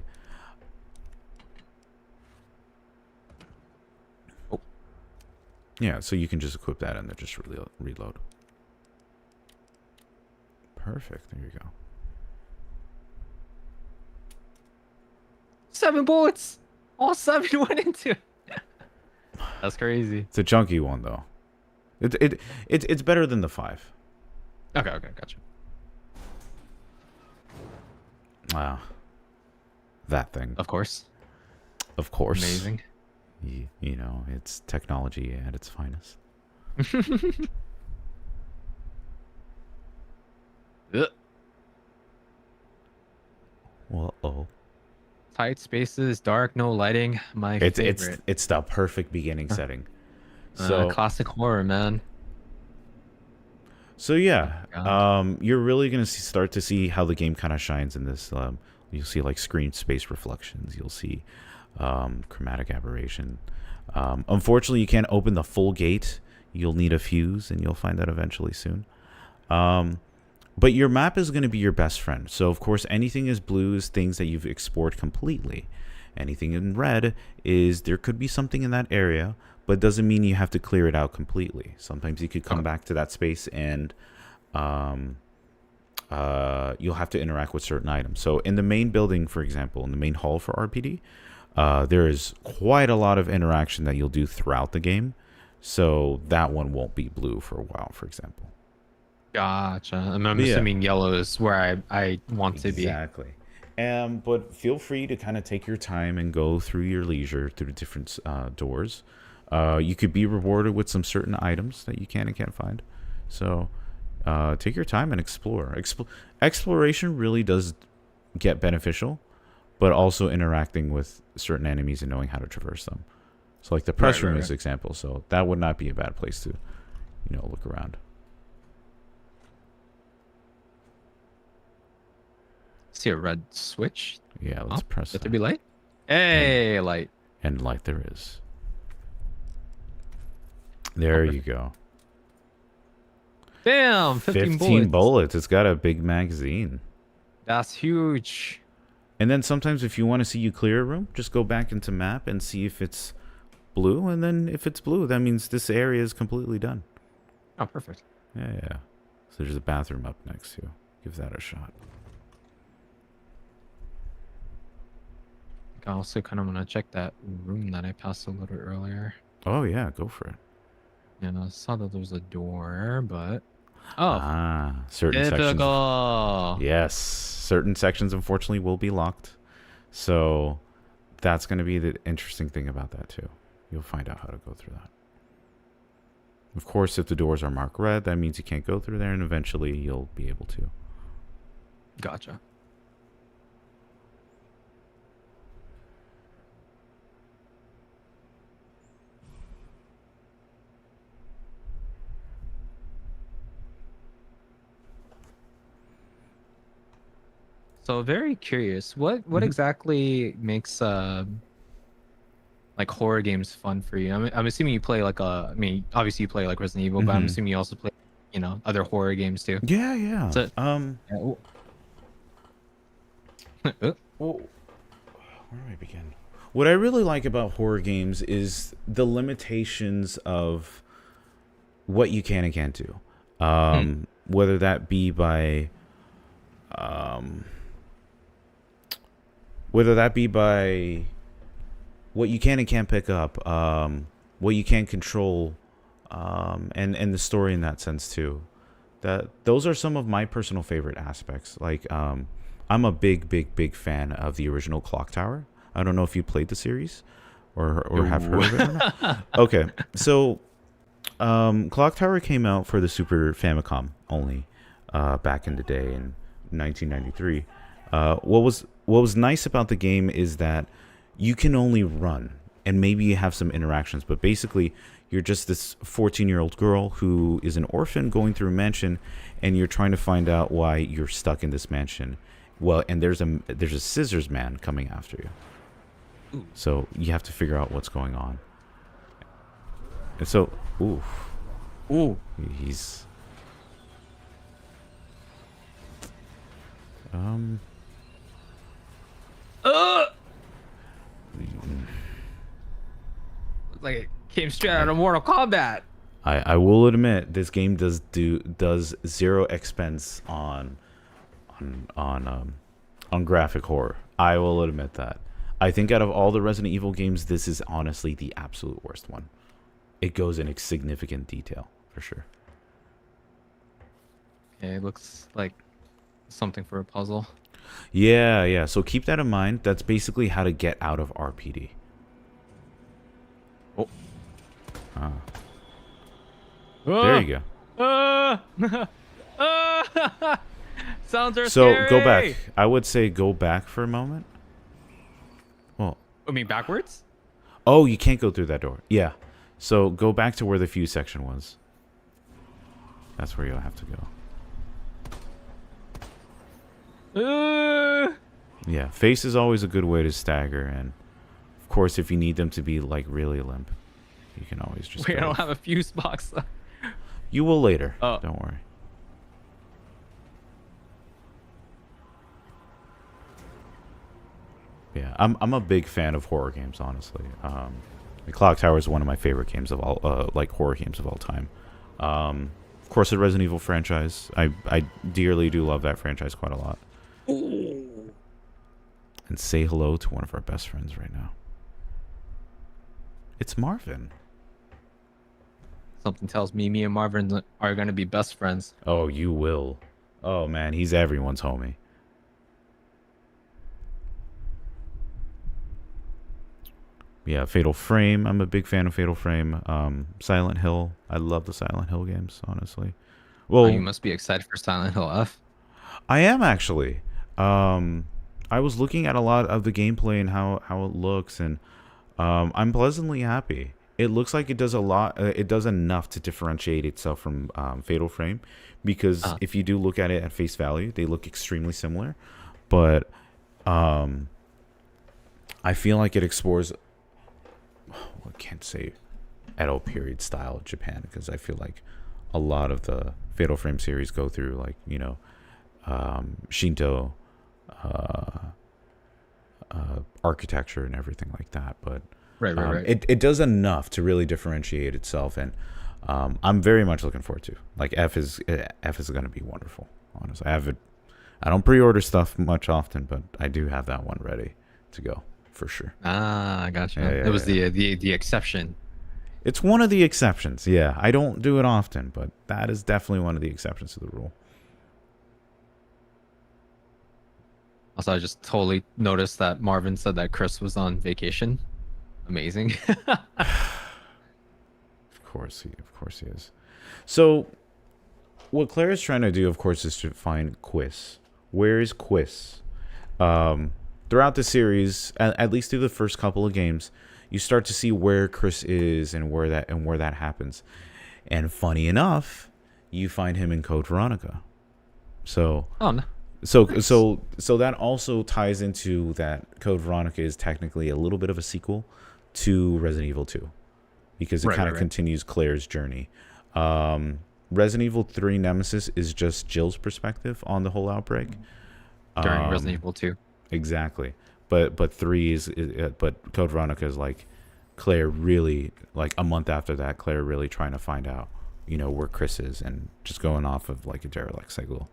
Oh. Yeah, so you can just equip that and then just reload. Perfect. There you go. 7 bullets. All 7 went into it. That's crazy. It's a chunky one though. It's better than the 5. Okay, gotcha. Wow. That thing. Of course. Amazing. Amazing. You know, it's technology at its finest. Well, Tight spaces, dark, no lighting. My favorite. It's the perfect beginning setting. So classic horror, man. So yeah, God. you're really gonna start to see how the game kind of shines in this. You'll see like screen space reflections. You'll see chromatic aberration. Unfortunately, you can't open the full gate. You'll need a fuse, and you'll find that eventually soon. But your map is going to be your best friend. So, of course, anything is blue is things that you've explored completely. Anything in red is there could be something in that area, but doesn't mean you have to clear it out completely. Sometimes you could come back to that space and you'll have to interact with certain items. So in the main building, for example, in the main hall for RPD, there is quite a lot of interaction that you'll do throughout the game. So that one won't be blue for a while, for example. Gotcha. I'm assuming yellow is where I want to be. Exactly. But feel free to kind of take your time and go through your leisure through the different doors. You could be rewarded with some certain items that you can and can't find. So take your time and explore. Exploration really does get beneficial, but also interacting with certain enemies and knowing how to traverse them. So like the press room is an example. So that would not be a bad place to, look around. See a red switch? Yeah, let's press that. There be light? Hey, light. And light there is. There you go. Damn, 15 bullets. It's got a big magazine. That's huge. And then sometimes if you want to see you clear a room, just go back into map and see if it's blue. And then if it's blue, that means this area is completely done. Oh, perfect. Yeah. So there's a bathroom up next to. Give that a shot. I also kind of want to check that room that I passed a little earlier. Oh, yeah. Go for it. And I saw that there was a door, but... certain typical. Sections. Yes. Certain sections, unfortunately, will be locked. So that's going to be the interesting thing about that, too. You'll find out how to go through that. Of course, if the doors are marked red, that means you can't go through there, and eventually you'll be able to. Gotcha. So very curious, what exactly makes like horror games fun for you? I'm assuming you play like obviously you play like Resident Evil, but I'm assuming you also play other horror games too. Yeah. So, well, where do I begin? What I really like about horror games is the limitations of what you can and can't do. Whether that be by what you can and can't pick up, what you can control, and the story in that sense too. Those are some of my personal favorite aspects. Like I'm a big fan of the original Clock Tower. I don't know if you played the series or have heard of it or not. Okay, so Clock Tower came out for the Super Famicom only back in the day in 1993. What was nice about the game is that you can only run and maybe you have some interactions, but basically you're just this 14-year-old girl who is an orphan going through a mansion, and you're trying to find out why you're stuck in this mansion. Well, and there's a scissors man coming after you. Ooh. So you have to figure out what's going on. And so, he's like it came straight out of Mortal Kombat. I will admit this game does zero expense on graphic horror. I will admit that. I think out of all the Resident Evil games, this is honestly the absolute worst one. It goes in significant detail for sure. Okay, it looks like something for a puzzle. Yeah. So keep that in mind. That's basically how to get out of RPD. Oh. There you go. Sounds are so scary. Go back. I would say go back for a moment. Well, I mean backwards? Oh, you can't go through that door. Yeah. So go back to where the fuse section was. That's where you'll have to go. Yeah, face is always a good way to stagger, and of course, if you need them to be like really limp, you can always just. Wait, I go don't with- have a fuse box. You will later. Oh. Don't worry. Yeah, I'm a big fan of horror games, honestly. The Clock Tower is one of my favorite games of all, like horror games of all time. Of course, the Resident Evil franchise. I dearly do love that franchise quite a lot. And say hello to one of our best friends right now. It's Marvin. Something tells me and Marvin are gonna be best friends. Oh, you will. Oh man, he's everyone's homie. Yeah, Fatal Frame. I'm a big fan of Fatal Frame. Silent Hill. I love the Silent Hill games, honestly. Well, Oh, you must be excited for Silent Hill F. I am actually. I was looking at a lot of the gameplay and how it looks, and I'm pleasantly happy. It looks like it does a lot. It does enough to differentiate itself from Fatal Frame, because if you do look at it at face value, they look extremely similar. But I feel like it explores. I can't say Edo period style of Japan, because I feel like a lot of the Fatal Frame series go through, like, you know, Shinto architecture and everything like that. But Right. it does enough to really differentiate itself, and I'm very much looking forward to. Like, F is going to be wonderful. Honestly, I don't pre-order stuff much often, but I do have that one ready to go for sure. I gotcha. Yeah, It was the exception. It's one of the exceptions. Yeah, I don't do it often, but that is definitely one of the exceptions to the rule. Also, I just totally noticed that Marvin said that Chris was on vacation. Amazing. Of course he is. So, what Claire is trying to do, of course, is to find Quiz. Where is Quiz? Throughout the series, at least through the first couple of games, you start to see where Chris is and where that happens. And funny enough, you find him in Code Veronica. So, Oh no. Nice. So that also ties into that Code Veronica is technically a little bit of a sequel to Resident Evil 2, because it kind of continues Claire's journey. Resident Evil 3 Nemesis is just Jill's perspective on the whole outbreak During Resident Evil 2. Exactly, but three is but Code Veronica is like Claire really, like a month after that, Claire really trying to find out, you know, where Chris is, and just going off of like a derelict cycle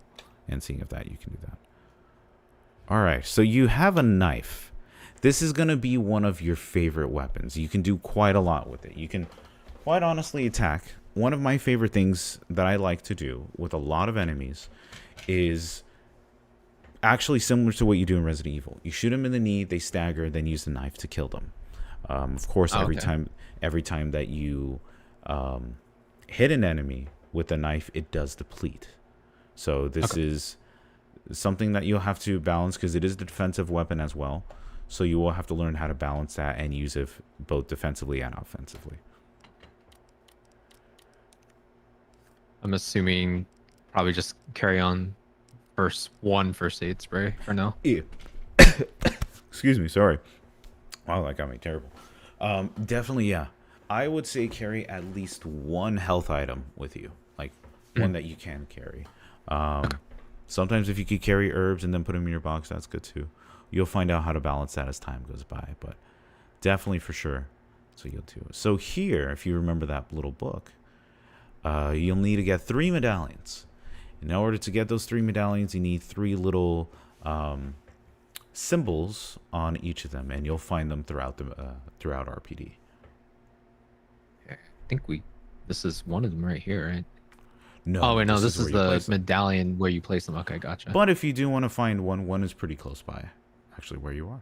and seeing if that you can do that. All right, so you have a knife. This is going to be one of your favorite weapons. You can do quite a lot with it. You can quite honestly attack. One of my favorite things that I like to do with a lot of enemies is actually similar to what you do in Resident Evil. You shoot them in the knee, they stagger, then use the knife to kill them. Of course, every time that you hit an enemy with a knife, it does deplete. So this is something that you'll have to balance, because it is the defensive weapon as well. So you will have to learn how to balance that and use it both defensively and offensively. I'm assuming probably just carry on first aid spray for now. Yeah. Excuse me, sorry. Wow, that got me terrible. Definitely, yeah. I would say carry at least one health item with you, like one that you can carry. Sometimes if you could carry herbs and then put them in your box, that's good too. You'll find out how to balance that as time goes by, but definitely for sure. So you'll do it. So here, if you remember that little book, you'll need to get 3 medallions. In order to get those 3 medallions, you need 3 little symbols on each of them, and you'll find them throughout RPD. I think this is one of them right here, right? No. Oh wait, no, this is where you the place them. medallion where you place them. Okay, gotcha. But if you do want to find one is pretty close by, actually, where you are,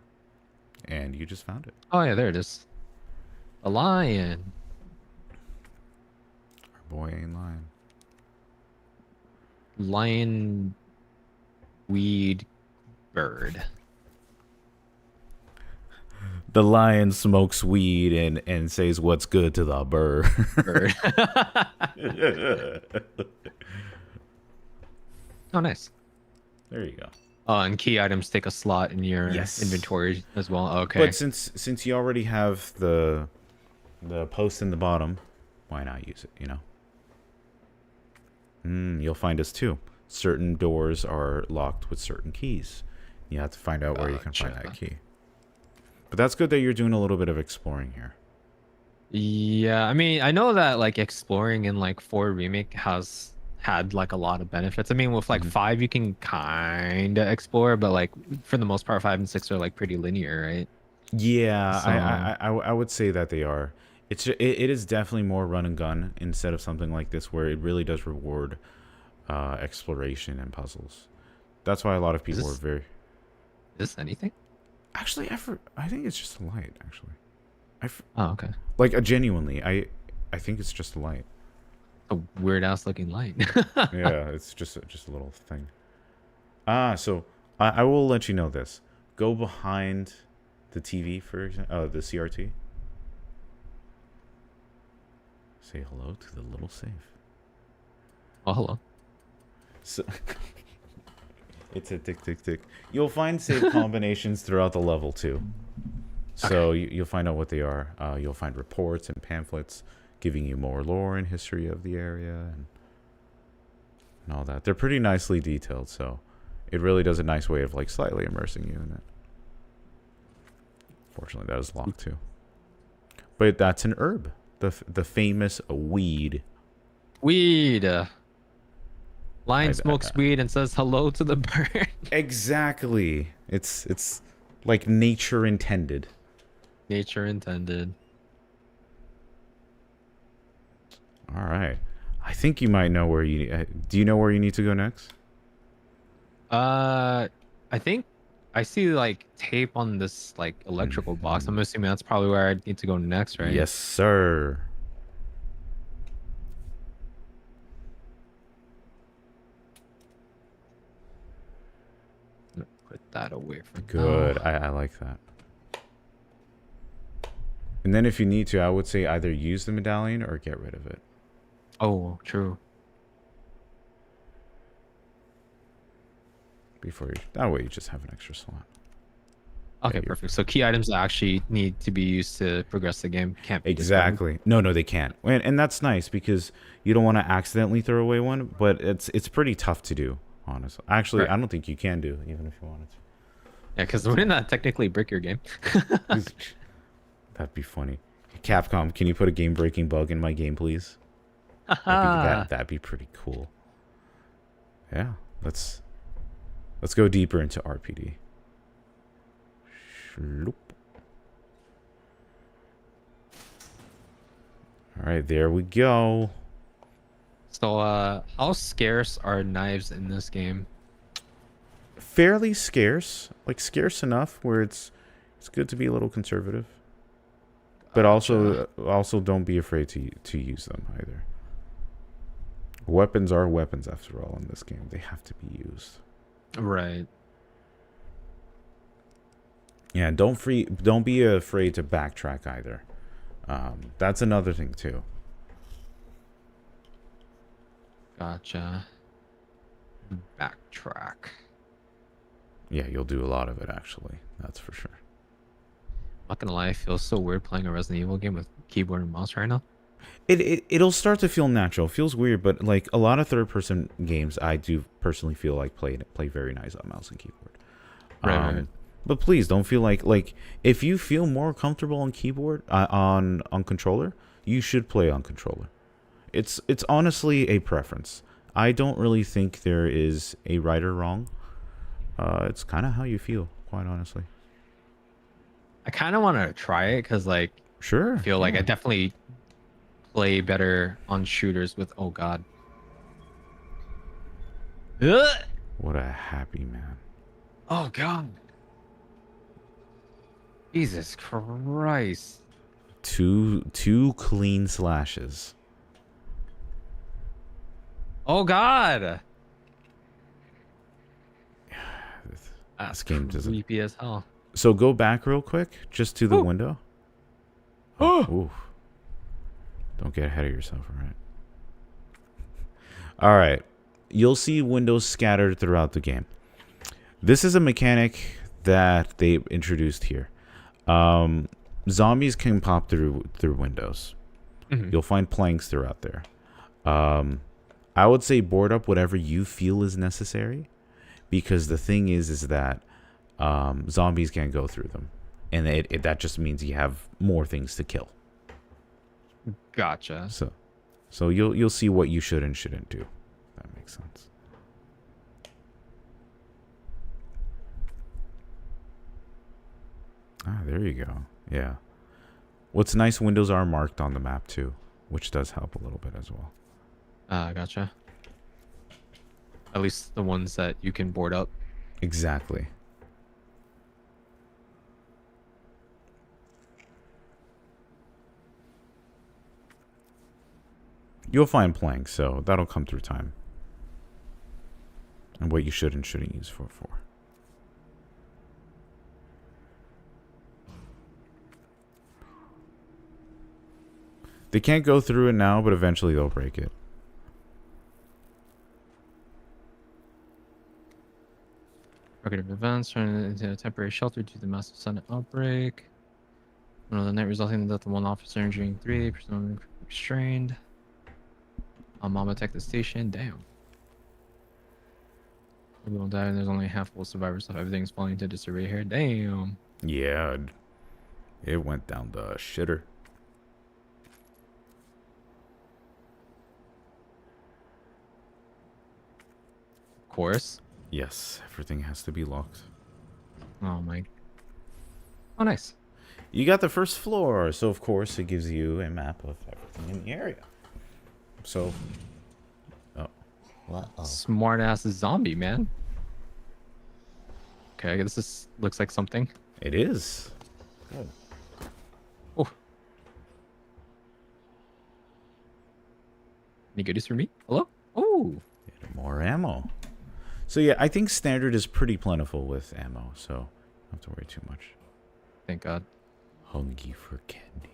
and you just found it. Oh yeah, there it is. A lion. Our boy ain't lying. Lion. Weed. Bird. The lion smokes weed and says what's good to the bird. Bird. Oh, nice. There you go. And key items take a slot in your Yes. inventory as well. But Okay. since you already have the post in the bottom, why not use it, you know? You'll find this too. Certain doors are locked with certain keys. You have to find out where you can find that Gotcha. key. But that's good that you're doing a little bit of exploring here. Yeah, I mean, I know that like exploring in like 4 remake has had like a lot of benefits. I mean, with like hmm 5 you can kind of explore, but like for the most part 5 and 6 are like pretty linear, right? Yeah, So, I would say that they are. It is definitely more run and gun instead of something like this where it really does reward exploration and puzzles. That's why a lot of is people are this very. anything? Actually, I think it's just a light. Actually, Oh, okay. like genuinely, I think it's just a light. A weird ass looking light. Yeah, it's just a little thing. So I will let you know this. Go behind the TV for example, the CRT. Say hello to the little safe. Oh, hello. So it's a tick tick tick. You'll find save combinations throughout the level too. So Okay. you'll find out what they are. You'll find reports and pamphlets giving you more lore and history of the area and all that. They're pretty nicely detailed, so it really does a nice way of like slightly immersing you in it. Fortunately, that is locked too. But that's an herb, the famous weed. Weed. Lion I, smokes weed and says hello to the bird. exactly. It's like nature intended. Nature intended. All right. I think you might know where you. Do you know where you need to go next? I think I see like tape on this like electrical box. Mhm. I'm assuming that's probably where I need to go next, right? Yes, sir. Put that away for Good. now. I like that. And then if you need to, I would say either use the medallion or get rid of it. Oh, true. Before you, that way you just have an extra slot. Yeah, Okay, you're perfect. So key items that actually need to be used to progress the game can't be discarded. exactly. No, they can't. And that's nice because you don't want to accidentally throw away one, but it's pretty tough to do, honestly. Actually, Right. I don't think you can do even if you wanted Yeah, because wouldn't that technically brick your game? to. That'd be funny. Capcom, can you put a game-breaking bug in my game, please? Haha. That'd be pretty cool. Yeah, let's go deeper into RPD. Shloop. All right, there we go. So, how scarce are knives in this game? Fairly scarce, like scarce enough where it's good to be a little conservative, but Gotcha. also don't be afraid to use them either. Weapons are weapons after all in this game. They have to be used. Right. Yeah, don't be afraid to backtrack either. That's another thing too. Gotcha. Backtrack. Yeah, you'll do a lot of it actually. That's for sure. Not gonna lie, it feels so weird playing a Resident Evil game with keyboard and mouse right now. It'll start to feel natural. It feels weird, but like a lot of third person games, I do personally feel like play very nice on mouse and keyboard. Right. But please don't feel like if you feel more comfortable on keyboard on controller, you should play on controller. It's honestly a preference. I don't really think there is a right or wrong. It's kind of how you feel, quite honestly. I kind of want to try it because, like, I Sure, feel like I yeah. definitely play better on shooters with. Oh God. Ugh! What a happy man. Oh God. Jesus Christ. Two clean slashes. Oh God. This That's game doesn't. creepy as hell. So go back real quick, just to the Oh. window. Oh, Oh. ooh. Don't get ahead of yourself, all right? All right. You'll see windows scattered throughout the game. This is a mechanic that they introduced here. Zombies can pop through windows. Mhm. You'll find planks throughout there. I would say board up whatever you feel is necessary, because the thing is that zombies can't go through them, and that just means you have more things to kill. Gotcha. So you'll see what you should and shouldn't do. If that makes sense. Ah, there you go. Yeah. What's nice, windows are marked on the map too, which does help a little bit as well. Gotcha. At least the ones that you can board up. Exactly. You'll find planks, so that'll come through time. And what you should and shouldn't use for. They can't go through it now, but eventually they'll break it. Negative events turn into a temporary shelter due to the massive sudden outbreak. One of the night resulting in the death of one officer, injuring 3, presumably restrained. Mom attacked the station. Damn. Everyone died and there's only a handful of survivors, so everything's falling into disarray here. Damn. Yeah, it went down the shitter. Of course. Yes, everything has to be locked. Oh my. Oh, nice. You got the first floor, so of course it gives you a map of everything in the area. So, Smart ass zombie, man. Okay, I guess this looks like something. it is. Good. Oh. Any goodies for me? Hello? Oh. More ammo. So yeah, I think standard is pretty plentiful with ammo, so don't have to worry too much. Thank God. Hungry for candy.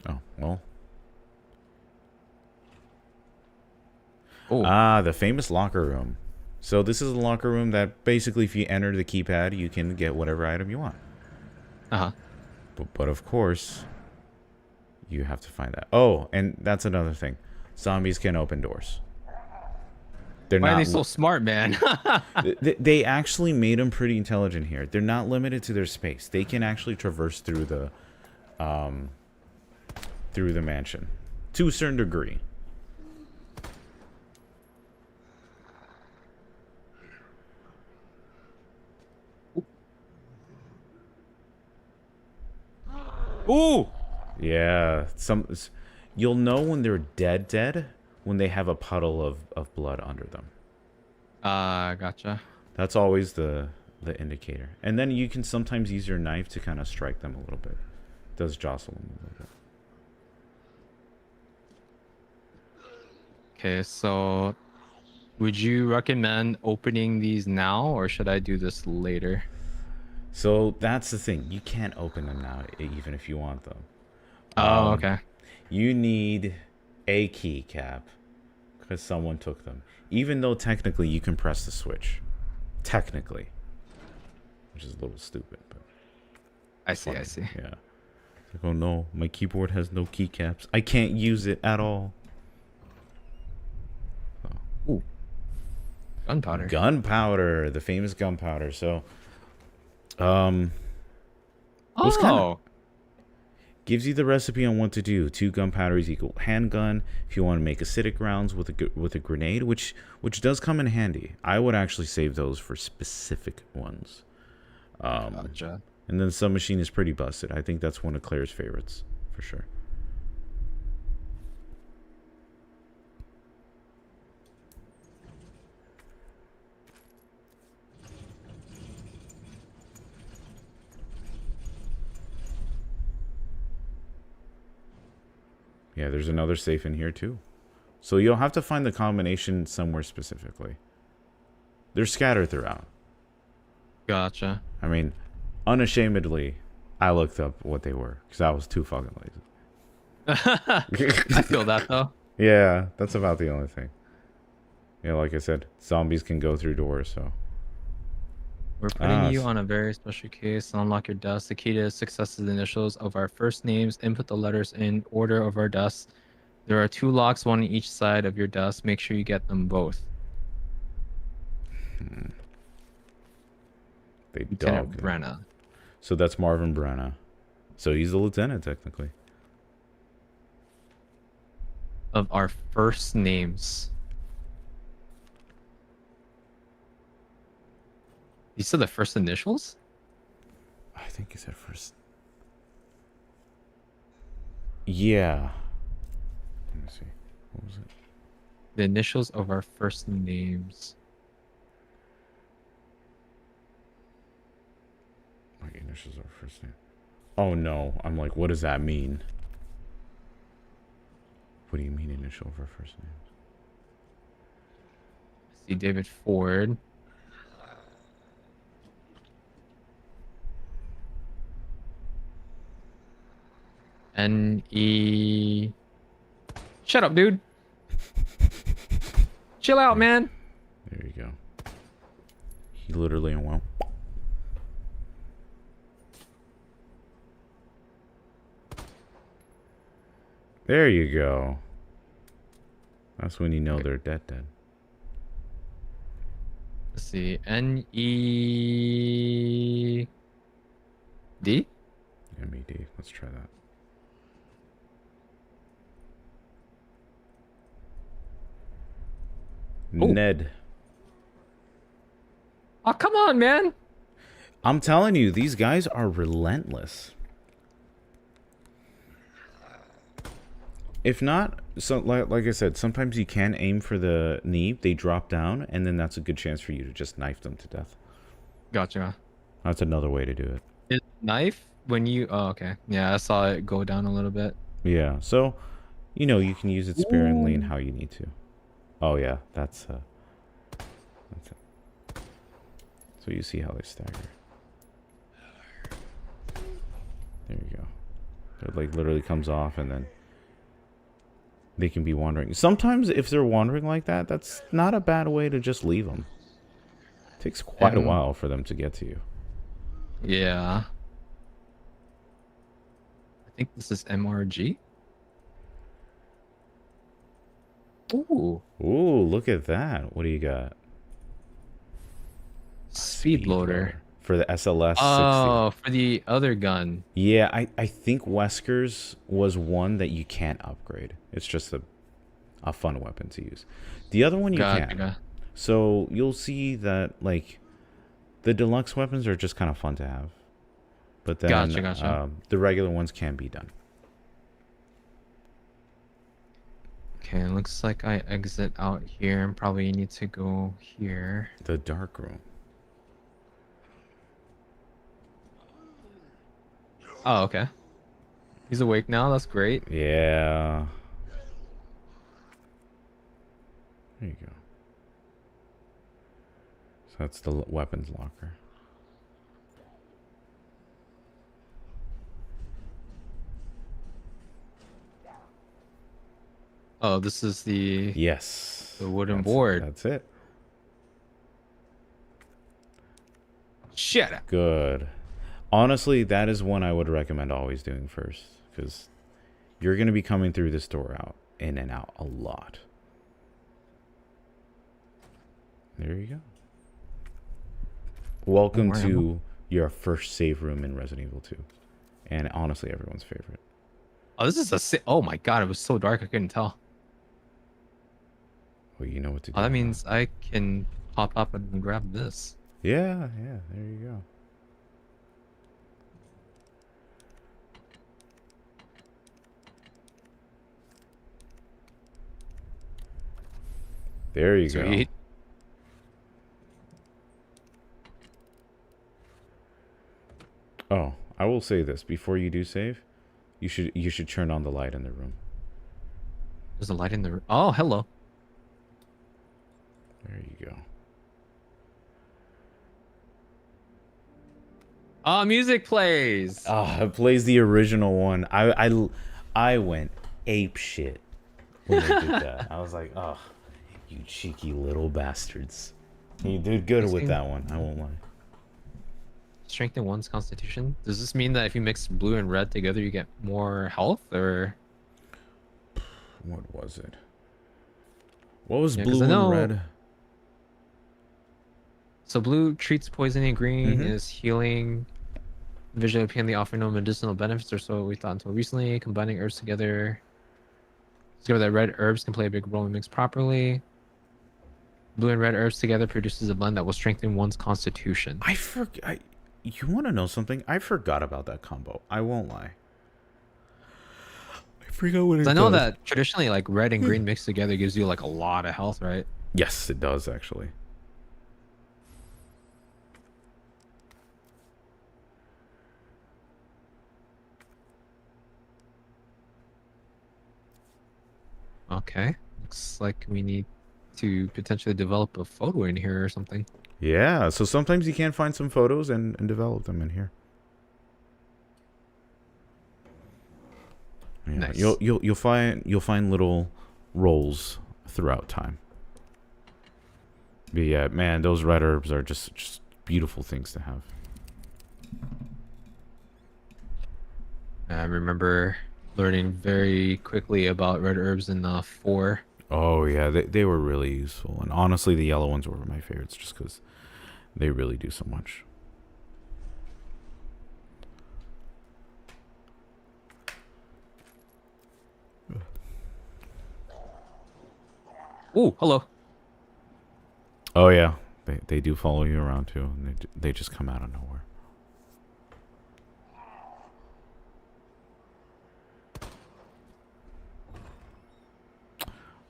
Oh, well. Oh. The famous locker room. So this is a locker room that basically if you enter the keypad, you can get whatever item you want. Uh-huh. But of course, you have to find that. Oh, and that's another thing. Zombies can open doors. They're Why not are they so smart, man? they actually made them pretty intelligent here. They're not limited to their space. They can actually traverse through the mansion to a certain degree. Ooh. Yeah, you'll know when they're dead when they have a puddle of blood under them. Gotcha. That's always the indicator. And then you can sometimes use your knife to kind of strike them a little bit. It does jostle them a little bit. Okay, so would you recommend opening these now or should I do this later? So that's the thing. You can't open them now, even if you want them. Oh, okay. You need a keycap because someone took them. Even though technically you can press the switch. Technically. Which is a little stupid, but I see, funny. I see. Yeah. It's like, oh no, my keyboard has no keycaps. I can't use it at all. Ooh. Gunpowder. Gunpowder, the famous gunpowder. So Oh. gives you the recipe on what to do. 2 gunpowders equal handgun. If you want to make acidic rounds with a grenade, which does come in handy. I would actually save those for specific ones. Gotcha. And then submachine is pretty busted. I think that's one of Claire's favorites for sure. Yeah, there's another safe in here too. So you'll have to find the combination somewhere specifically. They're scattered throughout. Gotcha. I mean, unashamedly, I looked up what they were because I was too fucking lazy. I feel that though. Yeah, that's about the only thing. Like I said, zombies can go through doors, so. We're putting you on a very special case to unlock your deaths. The key to success is the initials of our first names. Input the letters in order of our deaths. There are 2 locks, one on each side of your deaths. Make sure you get them both. They Lieutenant dog. Brenna. So that's Marvin Brenna. So he's the lieutenant, technically. Of our first names. You said the first initials? I think he said first. Yeah. Let me see. What was it? The initials of our first names. My initials are first name. Oh no. I'm like, what does that mean? What do you mean initial of our first names? I see David Ford. N-E... Shut up, dude. Chill out, man. There you go. He literally went. There you go. That's when you know they're dead. Let's see. N-E-D? M-E-D. Let's try that. Oh. Ned. Oh, come on, man. I'm telling you, these guys are relentless. If not, so like I said, sometimes you can aim for the knee. They drop down, and then that's a good chance for you to just knife them to death. Gotcha. That's another way to do it. Is knife when you... Oh, okay. Yeah, I saw it go down a little bit. Yeah, so, you can use it sparingly and how you need to. Oh, yeah, that's it. So you see how they stagger. There you go. It, like, literally comes off, and then they can be wandering. Sometimes, if they're wandering like that, that's not a bad way to just leave them. It takes quite a while for them to get to you. Yeah. I think this is MRG. Ooh. Ooh, look at that. What do you got? Speed loader. For the SLS 60. Oh, for the other gun. Yeah, I think Wesker's was one that you can't upgrade. It's just a fun weapon to use. The other one you can. So you'll see that, like, the deluxe weapons are just kind of fun to have. But then Gotcha. The regular ones can be done. Okay, looks like I exit out here and probably need to go here. The dark room. Oh, okay. He's awake now. That's great. Yeah. There you go. So that's the weapons locker. Oh, this is the... Yes. The wooden board. That's it. Shut up. Good. Honestly, that is one I would recommend always doing first, because you're going to be coming through this door in and out a lot. There you go. Welcome to your first save room in Resident Evil 2. And honestly, everyone's favorite. Oh, this is a... Oh my god, it was so dark I couldn't tell. Well, you know what to do. Oh, that means I can pop up and grab this. Yeah, there you go. There you Sweet. go. Oh, I will say this before you do save, you should turn on the light in the room. There's a light in the room. Oh, hello. There you go. Oh, music plays. It plays the original one. I went ape shit when they did that. I was like, oh, you cheeky little bastards. You did good with that one. I won't lie. Strengthen one's constitution. Does this mean that if you mix blue and red together, you get more health, or What was it? What was yeah, 'cause blue I and know. red? So blue treats poisoning, green Mm-hmm. is healing. Visually appealing, offer no medicinal benefits, or so we thought until recently. Combining herbs together. Discover that red herbs can play a big role when mixed properly. Blue and red herbs together produces a blend that will strengthen one's constitution. You want to know something? I forgot about that combo. I won't lie. I forgot what 'Cause I it know does. that traditionally, like red and green mixed together gives you like a lot of health, right? Yes, it does actually. Okay. Looks like we need to potentially develop a photo in here or something. Yeah, so sometimes you can find some photos and develop them in here. Yeah, Nice. you'll find little roles throughout time. But yeah, man, those red herbs are just beautiful things to have. I remember learning very quickly about red herbs in 4. Oh yeah, they were really useful, and honestly, the yellow ones were my favorites just because they really do so much. Ooh, hello. Oh yeah, they do follow you around too, and they just come out of nowhere.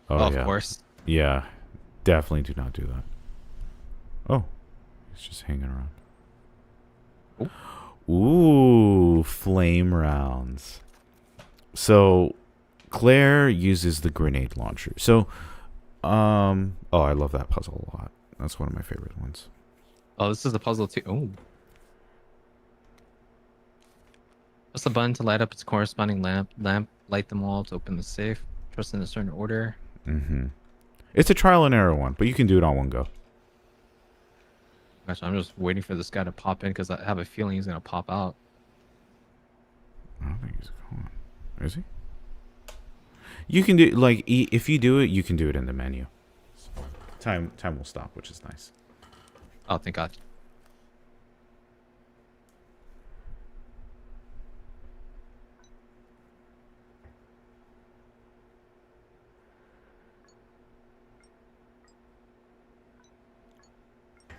Oh Of yeah, course. yeah, definitely do not do that. Oh, he's just hanging around. Ooh, flame rounds. So Claire uses the grenade launcher. So oh, I love that puzzle a lot. That's one of my favorite ones. Oh, this is a puzzle too. Oh. Press the button to light up its corresponding lamp. Light them all to open the safe. Trust in a certain order. Mm-hmm. It's a trial and error one, but you can do it on one go. Gosh, I'm just waiting for this guy to pop in because I have a feeling he's gonna pop out. I don't think he's going. Is he? You can do like if you do it, you can do it in the menu. Time will stop, which is nice. Oh, thank God.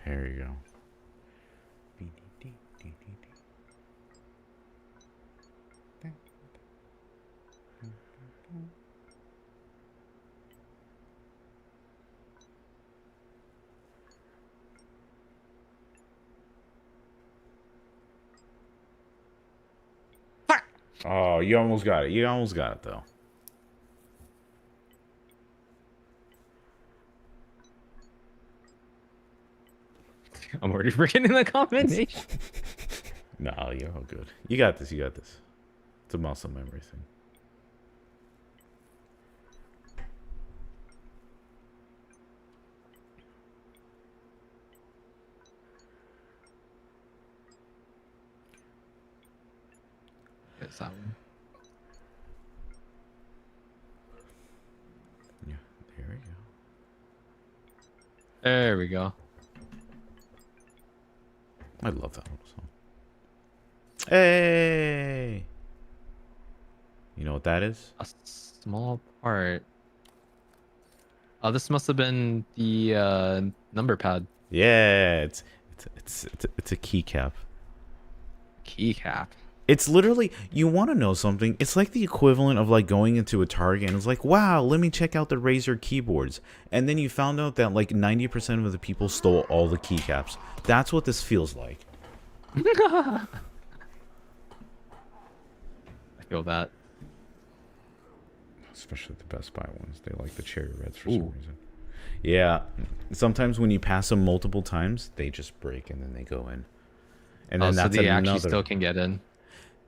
There you go. Oh, you almost got it. You almost got it, though. I'm already forgetting the combination. No, you're all good. You got this. You got this. It's a muscle memory thing. It's that one. Yeah, there we go. There we go. I love that little song. Hey! You know what that is? A small part. Oh, this must have been the number pad. Yeah, it's a keycap. Keycap. It's literally, you want to know something? It's like the equivalent of like going into a Target and it's like, wow, let me check out the Razer keyboards. And then you found out that like 90% of the people stole all the keycaps. That's what this feels like. I feel that. Especially the Best Buy ones. They like the cherry reds for some reason. Yeah. Sometimes when you pass them multiple times, they just break and then they go in. And Oh, then so that's they actually another, still can get in.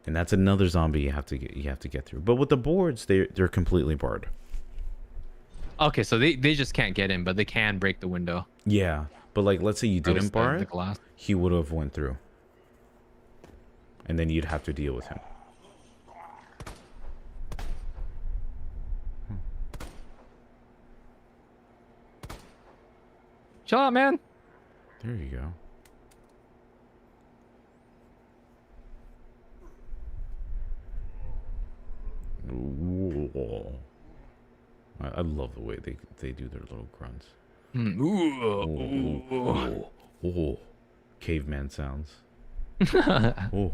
and that's another zombie you have to get through. But with the boards, they're completely barred. Okay, so they just can't get in, but they can break the window. Yeah, but like let's say you Or at didn't least bar the it, glass. he would have went through, and then you'd have to deal with him. Chill out, man. There you go. Ooh. I love the way they do their little grunts. Mm. Oh, caveman sounds. Oh,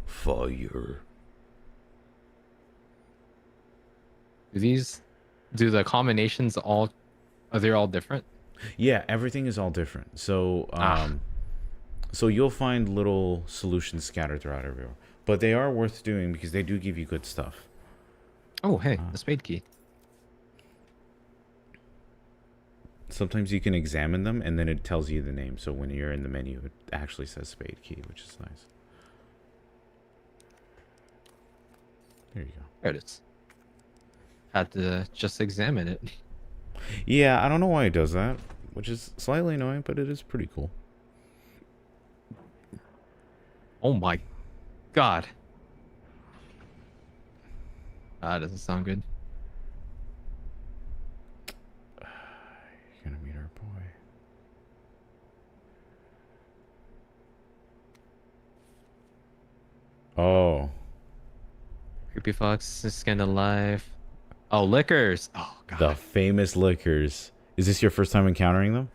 fire. Do the combinations all, are they all different? Yeah, everything is all different. So, so you'll find little solutions scattered throughout everywhere, but they are worth doing because they do give you good stuff. Oh, hey, the spade key. Sometimes you can examine them and then it tells you the name. So when you're in the menu, it actually says spade key, which is nice. There you go. There it is. Had to just examine it. Yeah, I don't know why it does that, which is slightly annoying, but it is pretty cool. Oh my god. That doesn't sound good. You're gonna meet our boy. Oh. Creepy Fox is skinned alive. Oh, liquors. Oh god. The famous liquors. Is this your first time encountering them?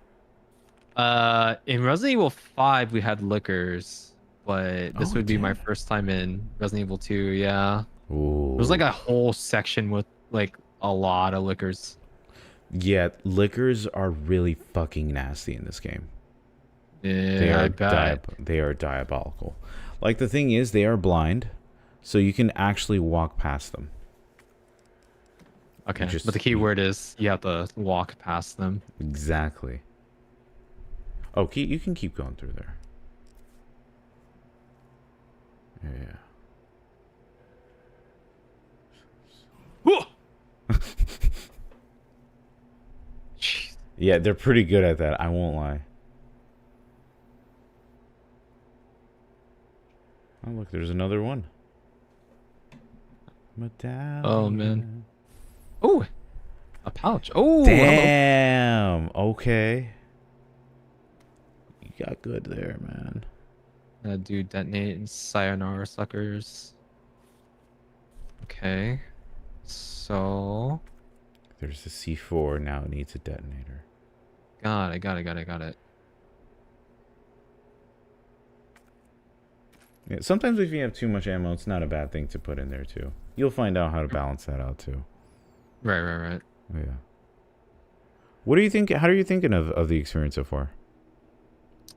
In Resident Evil 5 we had liquors, but this Oh, would be my damn. first time in Resident Evil 2, yeah. Ooh. There was like a whole section with like a lot of liquors. Yeah, liquors are really fucking nasty in this game. Yeah, I bet. They are diabolical. Like the thing is, they are blind, so you can actually walk past them. Okay, but the key word is you have to walk past them. Exactly. Oh, you can keep going through there. Yeah. Jeez. Yeah, they're pretty good at that. I won't lie. Oh, look, there's another one. Medallion. Oh man. Oh, a pouch. Oh, damn. Hello. Okay. You got good there, man. Do detonate and sayonara suckers. Okay. So. There's a C4. Now it needs a detonator. Got it. Yeah, sometimes if you have too much ammo, it's not a bad thing to put in there too. You'll find out how to balance that out too. Right. Oh, yeah. What do you think? How are you thinking of the experience so far?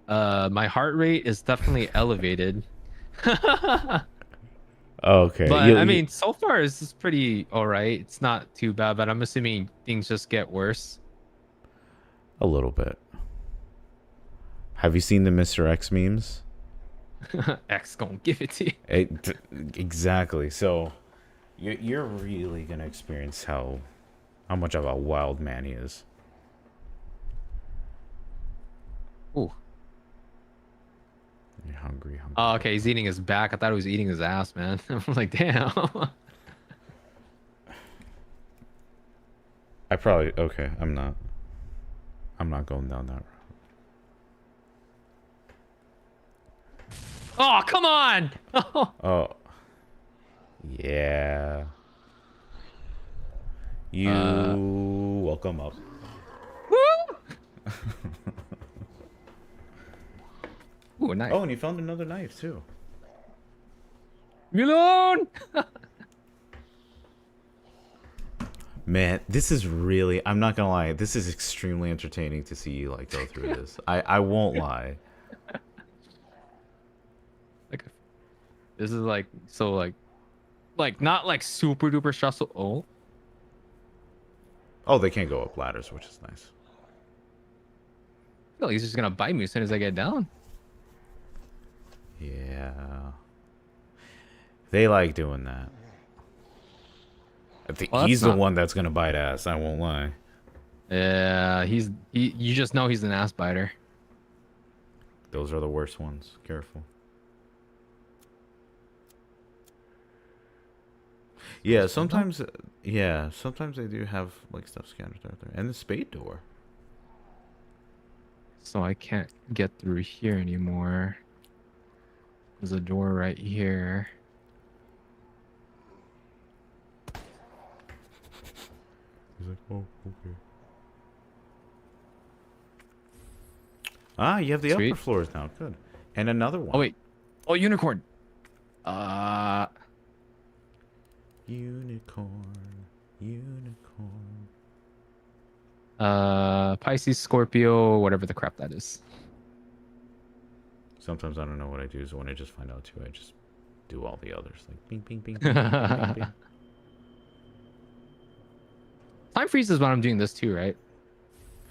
My heart rate is definitely elevated. Okay. But I mean, so far it's just pretty alright. It's not too bad, but I'm assuming things just get worse. A little bit. Have you seen the Mr. X memes? X gonna give it to you. Exactly. So you're really gonna experience how much of a wild man he is. Ooh. You're hungry. Oh, okay, he's eating his back. I thought he was eating his ass, man. I'm like, damn. Okay. I'm not going down that route. Oh, come on! Oh. Yeah. You welcome up. Woo! Ooh, a knife. Oh, and you found another knife too. Milan! Man, this is really, I'm not gonna lie, this is extremely entertaining to see you like go through this. I won't lie. Like, this is like so like not like super duper stressful. Oh, they can't go up ladders, which is nice. I feel like he's just gonna bite me as soon as I get down. Yeah. They like doing that. I think Well, he's that's the not. one that's gonna bite ass. I won't lie. Yeah, you just know he's an ass biter. Those are the worst ones. Careful. Yeah, sometimes. Yeah, sometimes they do have like stuff scattered out there, and the spade door. So I can't get through here anymore. There's a door right here. He's like, oh, okay. Ah, you have the upper Sweet. floors now. Good. And another one. Oh wait. Oh, unicorn. Uh, Unicorn. Unicorn. Pisces, Scorpio, whatever the crap that is. Sometimes I don't know what I do, so when I just find out too, I just do all the others. Like bing, bing, bing, bing, bing, bing, bing, bing. Time freeze is when I'm doing this too, right?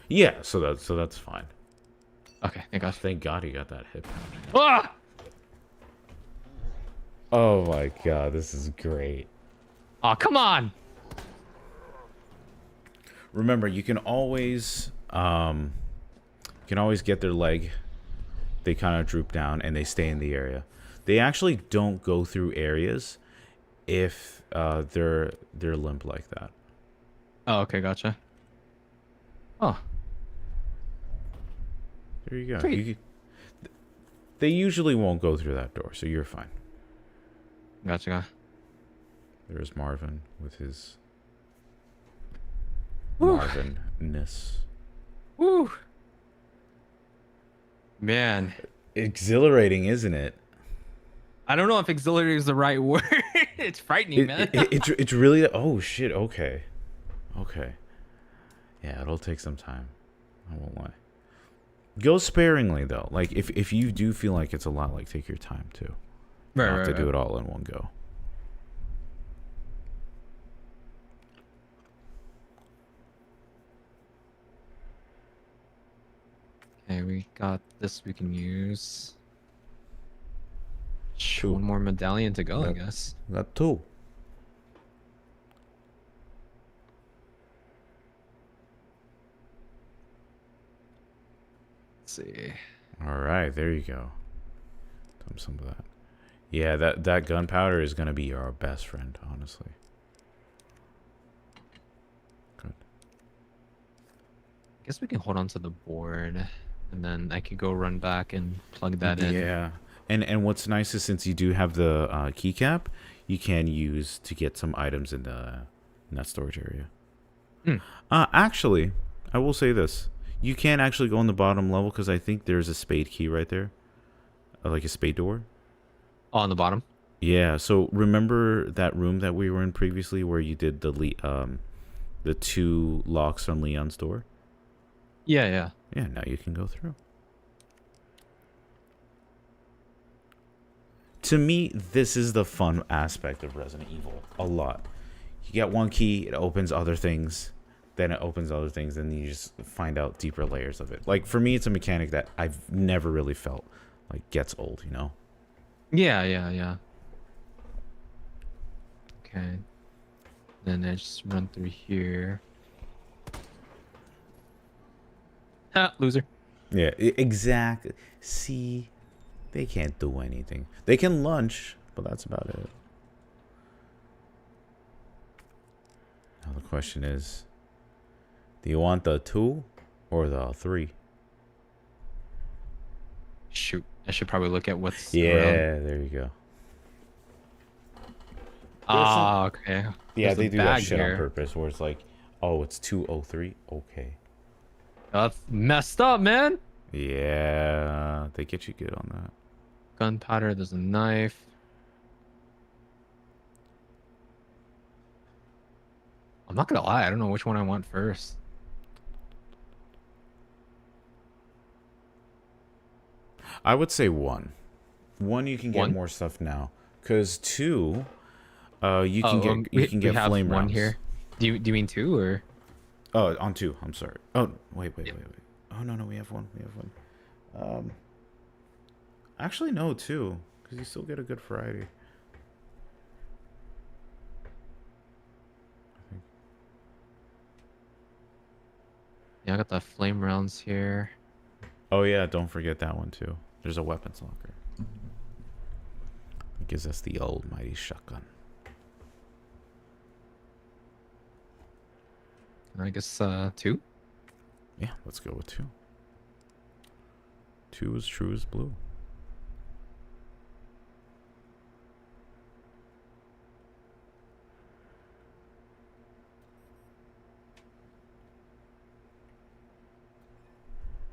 Yeah, so that's fine. Okay, thank God. Thank God he got that hit. Ah! Oh my God, this is great. Oh, come on! Remember, you can always get their leg. They kind of droop down and they stay in the area. They actually don't go through areas if they're limp like that. Oh, okay, gotcha. Oh, There you go. Sweet. They usually won't go through that door, so you're fine. gotcha. There's Marvin with his Whew. Marvin-ness. Woo! Man, Exhilarating, isn't it? I don't know if exhilarating is the right word. It's frightening, man. It's really... Oh, shit. Okay. Okay. Yeah, it'll take some time. I won't lie. Go sparingly, though. Like, if you do feel like it's a lot, like, take your time, too. You don't have to do it all in one go. Okay, we got this we can use. Cool. One more medallion to go, I Yep. guess. Got two. Let's see. All right, there you go. Dump some of that. Yeah, that gunpowder is gonna be our best friend, honestly. Good. I guess we can hold on to the board, and then I could go run back and plug that in. Yeah, and what's nice is since you do have the keycap, you can use to get some items in that storage area. Hmm. Actually, I will say this: you can actually go on the bottom level because I think there's a spade key right there, like a spade door. Oh, on the bottom. Yeah. So remember that room that we were in previously where you did the two locks on Leon's door? Yeah, yeah. Yeah. Now you can go through. To me, this is the fun aspect of Resident Evil. A lot. You get one key, it opens other things, then it opens other things, and you just find out deeper layers of it. Like, for me, it's a mechanic that I've never really felt like gets old, you know? Yeah, yeah, yeah. Okay. Then I just run through here. Ha, loser. Yeah, exactly. See, they can't do anything. They can lunge, but that's about it. Now the question is, do you want the 2 or the 3? Shoot. I should probably look at what's Yeah, around. there you go. Ah, okay. Yeah, There's they a do that bag shit on here. purpose where it's like, oh, it's 203. Okay. That's messed up, man. Yeah, they get you good on that. Gunpowder, there's a knife. I'm not gonna lie, I don't know which one I want first. I would say 1. 1, you can get One? more stuff now. Because 2, you Oh, can get have flame one rounds. here. Do you mean 2 or? Oh, on 2. I'm sorry. Oh, wait. Oh no, we have 1. We have 1. Actually, no, 2. because you still get a good variety. Yeah, I got the flame rounds here. Oh yeah, don't forget that one too. There's a weapons locker. It gives us the old mighty shotgun. I guess 2. Yeah, let's go with 2. 2 is true as blue.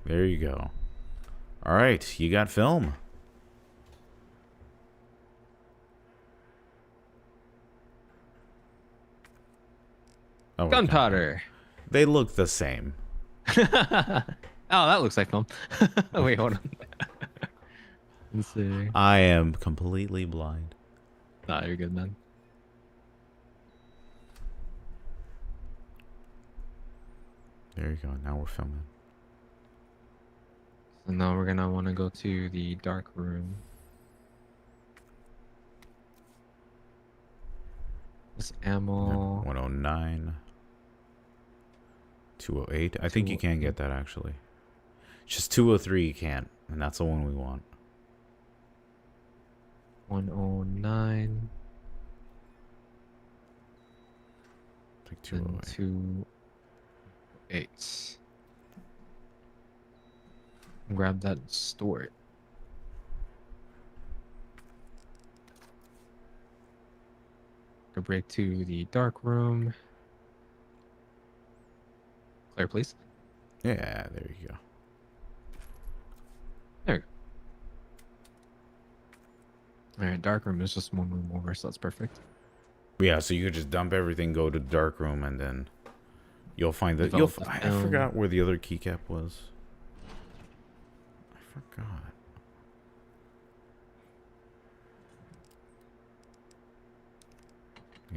There you go. All right, you got film. Oh, Gunpowder. They look the same. Oh, that looks like film. Wait, hold on. Let's see. I am completely blind. Nah, you're good, man. There you go. Now we're filming. So now we're gonna want to go to the dark room. This ammo. 109. 208. I think you can get that actually. Just 203 you can't, and that's the one we want. 109. Like 208. 208. Grab that and store it. Go break to the dark room. Clear, please. Yeah, there you go. There you go. Alright, dark room is just one room over, so that's perfect. Yeah, so you could just dump everything, go to the dark room, and then you'll find that. I forgot where the other keycap was. I forgot.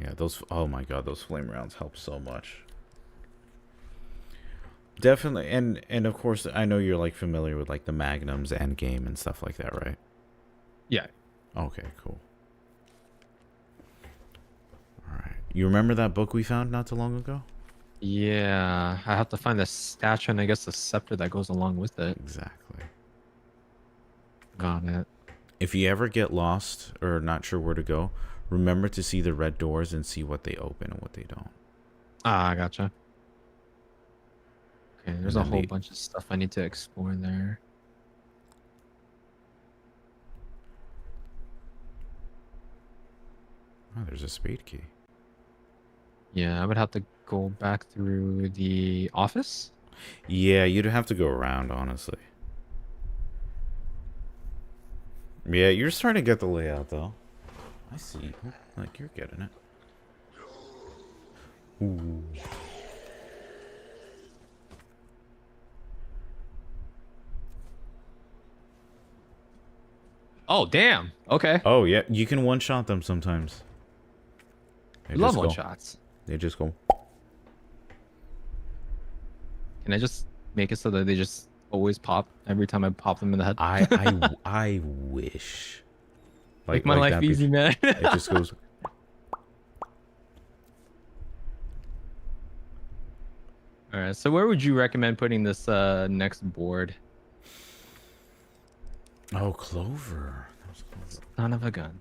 Yeah, those. Oh my god, those flame rounds help so much. Definitely, and of course, I know you're like familiar with like the magnums, end game, and stuff like that, right? Yeah. Okay, cool. All right. You remember that book we found not too long ago? Yeah, I have to find the statue and I guess the scepter that goes along with it. Exactly. Got it. If you ever get lost or not sure where to go, remember to see the red doors and see what they open and what they don't. Ah, gotcha. Okay, there's a whole bunch of stuff I need to explore there. Oh, there's a spade key. Yeah, I would have to go back through the office. Yeah, you'd have to go around, honestly. Yeah, you're starting to get the layout, though. I see. Like, you're getting it. Ooh. Oh, damn. Okay. Oh, yeah. You can one-shot them sometimes. I love one-shots. They just go. Can I just make it so that they just always pop every time I pop them in the head? I wish. Make my life easy, man. It just goes. All right. So where would you recommend putting this next board? Oh, Clover. That was Clover. Son of a gun.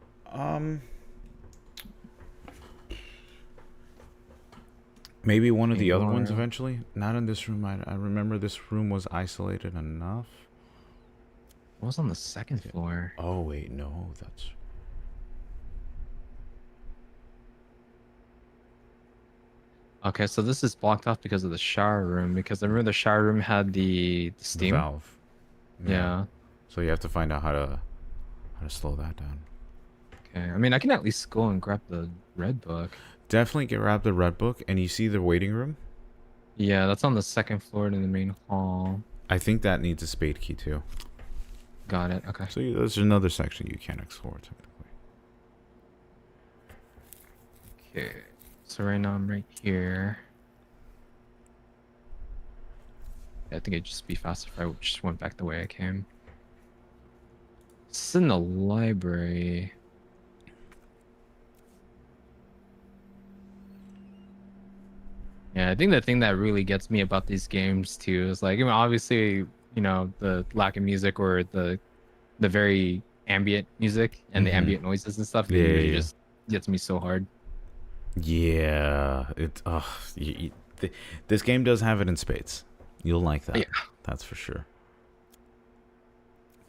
Maybe one of the other ones eventually. Not in this room. I remember this room was isolated enough. What was on the second floor? Oh wait, no, that's. Okay, so this is blocked off because of the shower room. Because I remember the shower room had the steam valve. Yeah. So you have to find out how to slow that down. Okay. I mean, I can at least go and grab the red book. Definitely grab the red book, and you see the waiting room. Yeah, that's on the second floor in the main hall. I think that needs a spade key too. Got it. Okay. So there's another section you can't explore technically. Okay. So right now I'm right here. I think it'd just be faster if I just went back the way I came. It's in the library. Yeah, I think the thing that really gets me about these games too is like, obviously, the lack of music or the very ambient music and the Mm-hmm. ambient noises and stuff. It Yeah, usually yeah, just gets me so hard. yeah. This game does have it in spades. You'll like Yeah. that. That's for sure.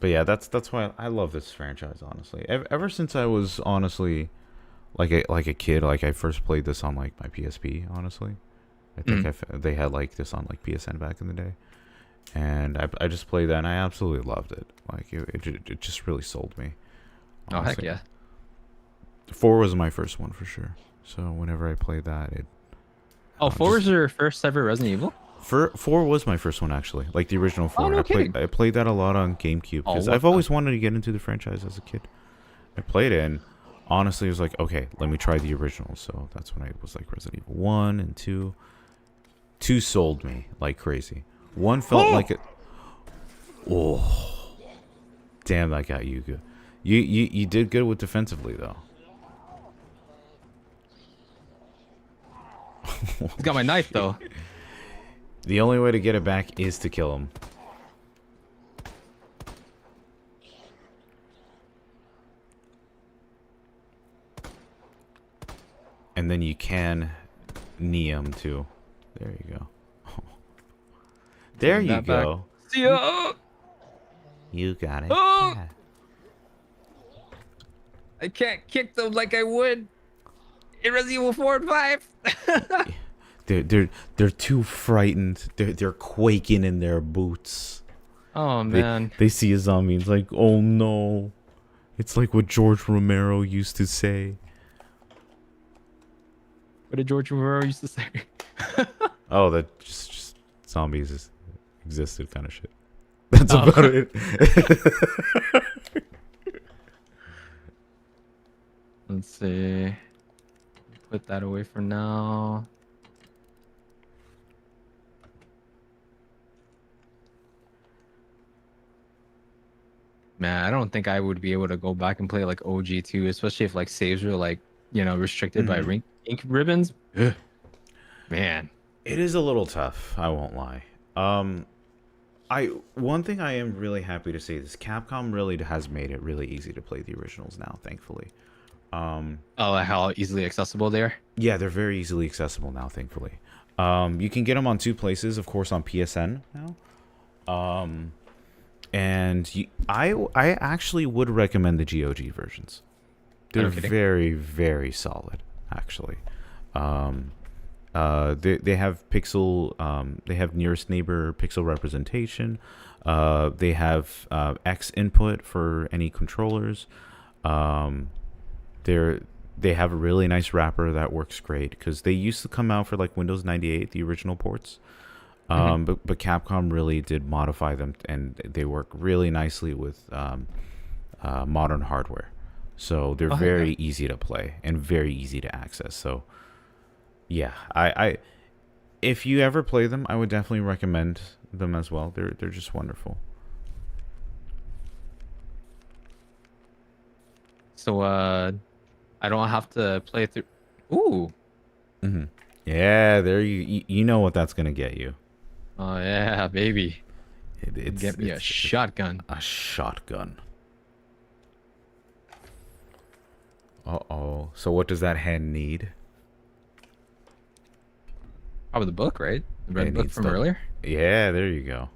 But yeah, that's why I love this franchise. Honestly, ever since I was honestly like a kid, like I first played this on like my PSP. Honestly, I think Mm. they had like this on like PSN back in the day, and I just played that and I absolutely loved it. Like it just really sold me. Oh heck Honestly, yeah. 4 was my first one for sure. So whenever I played that, it Oh, four just was your first ever Resident Evil? four was my first one actually, like the original Oh, four. no kidding. I played that a lot on GameCube Oh, because what I've the? always wanted to get into the franchise as a kid. I played it and honestly, it was like, okay, let me try the original. So that's when I was like Resident Evil 1 and 2. 2 sold me like crazy. 1 felt like it. Oh, damn, that got you good. You did good with defensively though. He's got my knife though. The only way to get it back is to kill him. And then you can knee him too. There you go. There Taking you that back. go. See ya. You got it. Oh, Yeah. I can't kick them like I would in Resident Evil 4 and 5. They're too frightened. They're quaking in their boots. Oh man. They see a zombie. It's like, oh no. It's like what George Romero used to say. What did George Romero used to say? Oh, that just zombies existed kind of shit. That's Oh. about it. Let's see. Put that away for now. Man, I don't think I would be able to go back and play like OG2, especially if like saves were like, restricted by ink ribbons. Ugh. Man. It is a little tough, I won't lie. I one thing I am really happy to see is Capcom really has made it really easy to play the originals now, thankfully. Oh, how easily accessible they are. Yeah, they're very easily accessible now, thankfully. You can get them on 2 places, of course, on PSN now. I actually would recommend the GOG versions. They're very, very solid, actually. They have they have nearest neighbor pixel representation. They have X input for any controllers. They have a really nice wrapper that works great because they used to come out for like Windows 98, the original ports. But Capcom really did modify them, and they work really nicely with modern hardware. So they're very easy to play and very easy to access. So yeah, I if you ever play them, I would definitely recommend them as well. They're just wonderful. So I don't have to play through. Ooh. Mm-hmm. Yeah, there you know what that's gonna get you. Oh yeah, baby. It's Get me a shotgun. A shotgun. Uh-oh. So what does that hand need? Probably the book, right? The It red book needs from the- earlier. Yeah, there you go.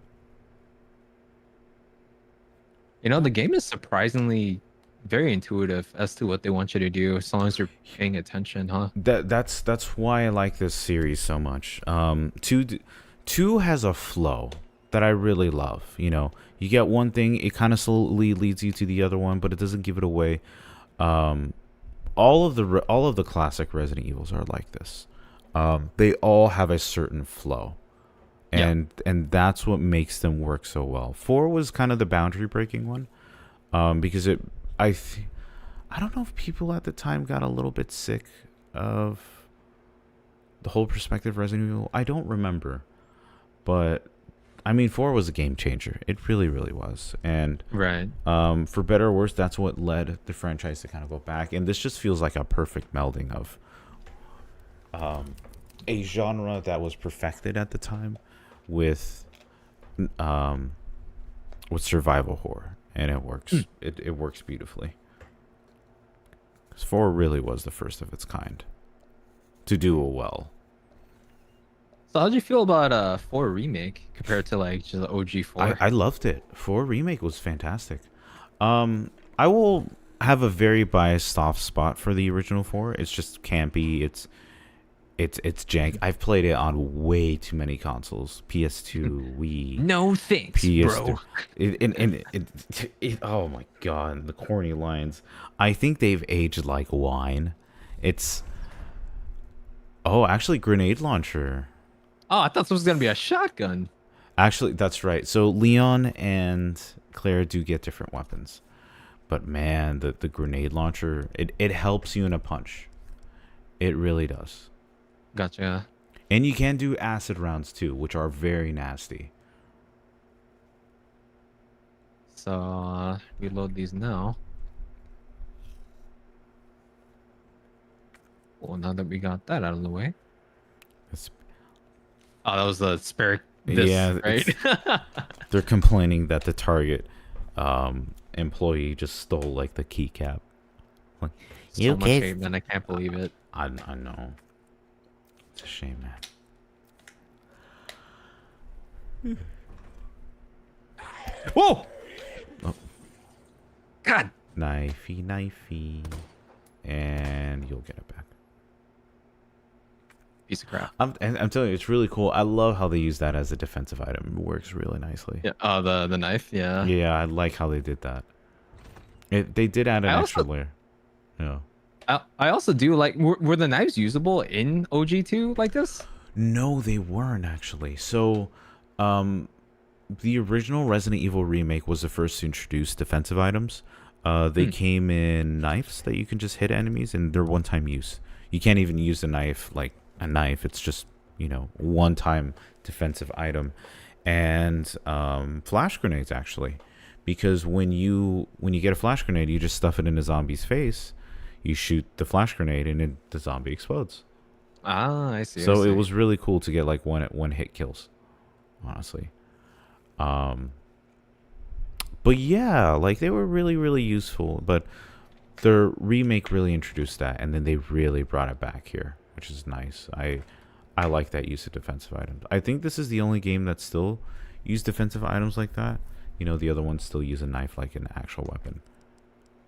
The game is surprisingly very intuitive as to what they want you to do, as long as you're paying attention, huh? That's why I like this series so much. Two has a flow that I really love. You get one thing, it kind of slowly leads you to the other one, but it doesn't give it away. All of the classic Resident Evils are like this. They all have a certain flow, and that's what makes them work so well. 4 was kind of the boundary breaking one, because I don't know if people at the time got a little bit sick of the whole perspective of Resident Evil. I don't remember, but I mean, 4 was a game changer. It really, really was. And Right. for better or worse, that's what led the franchise to kind of go back. And this just feels like a perfect melding of a genre that was perfected at the time with survival horror, and it works. It works beautifully. 'Cause 4 really was the first of its kind to do it well. So how'd you feel about 4 remake compared to like just the OG 4? I loved it. 4 remake was fantastic. I will have a very biased soft spot for the original 4. It's just campy. It's jank. I've played it on way too many consoles. PS2, Wii. No thanks, PS3. bro. Oh my god, the corny lines. I think they've aged like wine. It's actually grenade launcher. Oh, I thought this was gonna be a shotgun. Actually, that's right. So Leon and Claire do get different weapons. But man, the grenade launcher, it helps you in a punch. It really does. Gotcha. And you can do acid rounds too, which are very nasty. So reload these now. Well, now that we got that out of the way. It's, Oh, that was the spare disc, yeah, right? they're complaining that the Target employee just stole like the keycap. Like, So much hate, man. I can't believe it. I know. It's a shame, man. Whoa! Oh. God. Knifey. And you'll get it back. Piece of crap. I'm telling you, it's really cool. I love how they use that as a defensive item. It works really nicely. Yeah. Oh, the knife. Yeah. Yeah, I like how they did that. They did add an extra layer. Yeah. I also do like. Were the knives usable in OG2 like this? No, they weren't actually. So, the original Resident Evil remake was the first to introduce defensive items. They came in knives that you can just hit enemies, and they're one-time use. You can't even use a knife like a knife. It's just, one-time defensive item. And flash grenades actually, because when you get a flash grenade, you just stuff it in a zombie's face. You shoot the flash grenade, and the zombie explodes. Ah, I see. So it was really cool to get like one hit kills, honestly. But yeah, like they were really, really useful. But the remake really introduced that, and then they really brought it back here, which is nice. I like that use of defensive items. I think this is the only game that still use defensive items like that. The other ones still use a knife like an actual weapon.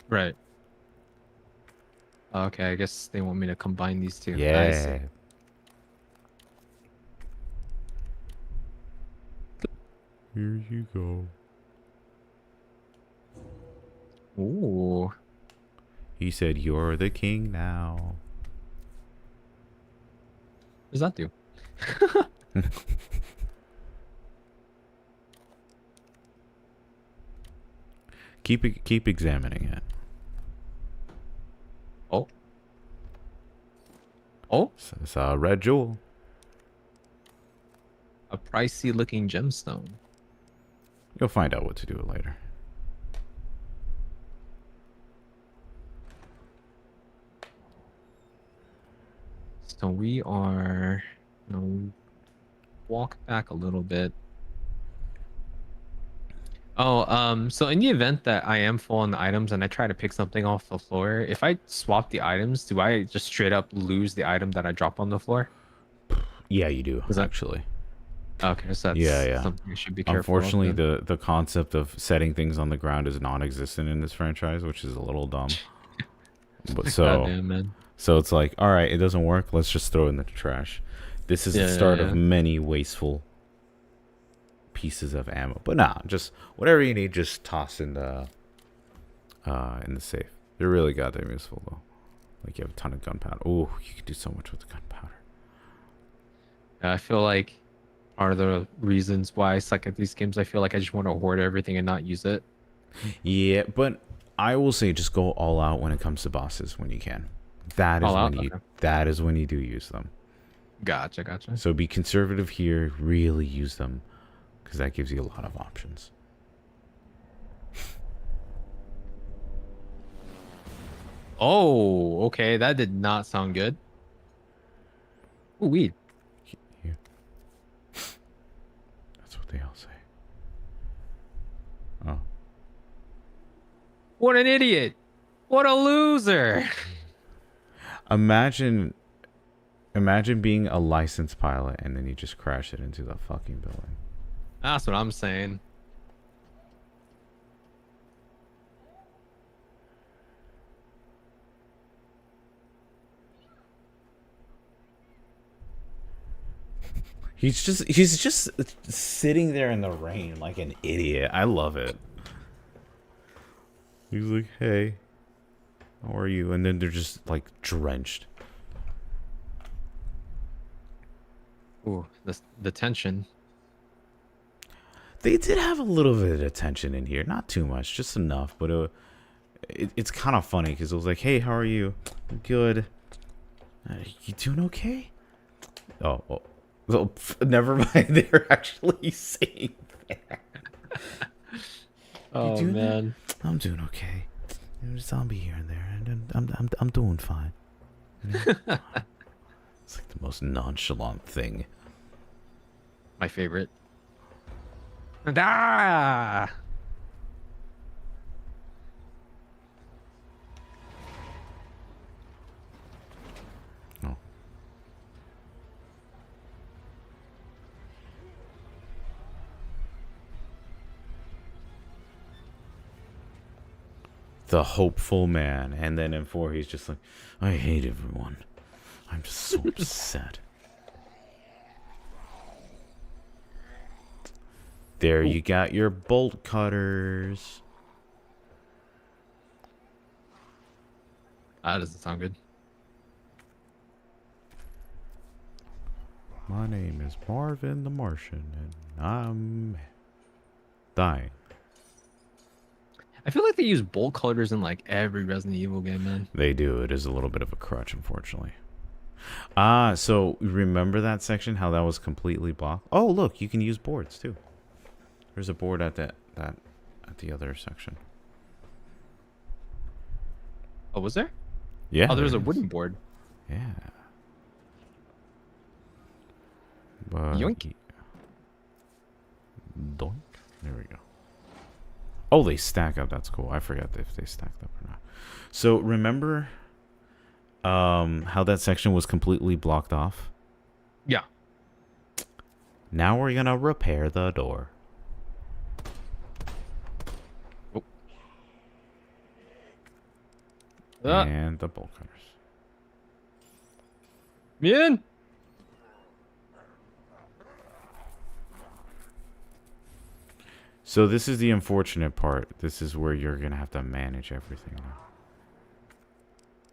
Right. Okay, I guess they want me to combine these two. Yeah. Here you go. Ooh. He said, "You're the king now." What does that do? Keep examining it. Oh. Oh. So it's a red jewel. A pricey looking gemstone. You'll find out what to do it later. So we are, walk back a little bit. Oh, so in the event that I am full on the items and I try to pick something off the floor, if I swap the items, do I just straight up lose the item that I drop on the floor? Yeah, you do. Is that actually? Okay, so that's something I should be careful Unfortunately, of, the concept of setting things on the ground is non-existent in this franchise, which is a little dumb. But Goddamn, man. So it's like, all right, it doesn't work. Let's just throw it in the trash. This is the start of many wasteful pieces of ammo. But nah, just whatever you need, just toss in the safe. They're really goddamn useful though. Like you have a ton of gunpowder. Oh, you could do so much with the gunpowder. I feel like part of the reasons why I suck at these games, I feel like I just want to hoard everything and not use it. Yeah, but I will say just go all out when it comes to bosses when you can. That is when you do use them. Gotcha. So be conservative here. Really use them, because that gives you a lot of options. Oh, okay. That did not sound good. Ooh, weed. Yeah. That's what they all say. Oh. What an idiot. What a loser. Imagine being a licensed pilot and then you just crash it into the fucking building. That's what I'm saying. He's just sitting there in the rain like an idiot. I love it. He's like, "Hey, how are you?" And then they're just like drenched. Ooh, the tension. They did have a little bit of tension in here, not too much, just enough. But it's kind of funny because it was like, "Hey, how are you?" "Good." "You doing okay?" Oh, never mind. They're actually saying that. Oh man. That? "I'm doing okay. There's a zombie here and there, and I'm doing fine." It's like the most nonchalant thing. My favorite. Ah! Oh. The hopeful man, and then in 4 he's just like, "I hate everyone. I'm just so upset." There you got your bolt cutters. That doesn't sound good. "My name is Marvin the Martian, and I'm dying." I feel like they use bolt cutters in like every Resident Evil game, man. They do. It is a little bit of a crutch, unfortunately. So remember that section? How that was completely blocked? Oh, look, you can use boards too. There's a board at at the other section. Oh, was there? Yeah. Oh, there's a is. wooden board. Yeah. But Yoink. Doink. There we go. Oh, they stack up. That's cool. I forgot if they stacked up or not. So remember how that section was completely blocked off? Yeah. Now we're gonna repair the door. And the bolt cutters. Man. So this is the unfortunate part. This is where you're gonna have to manage everything now.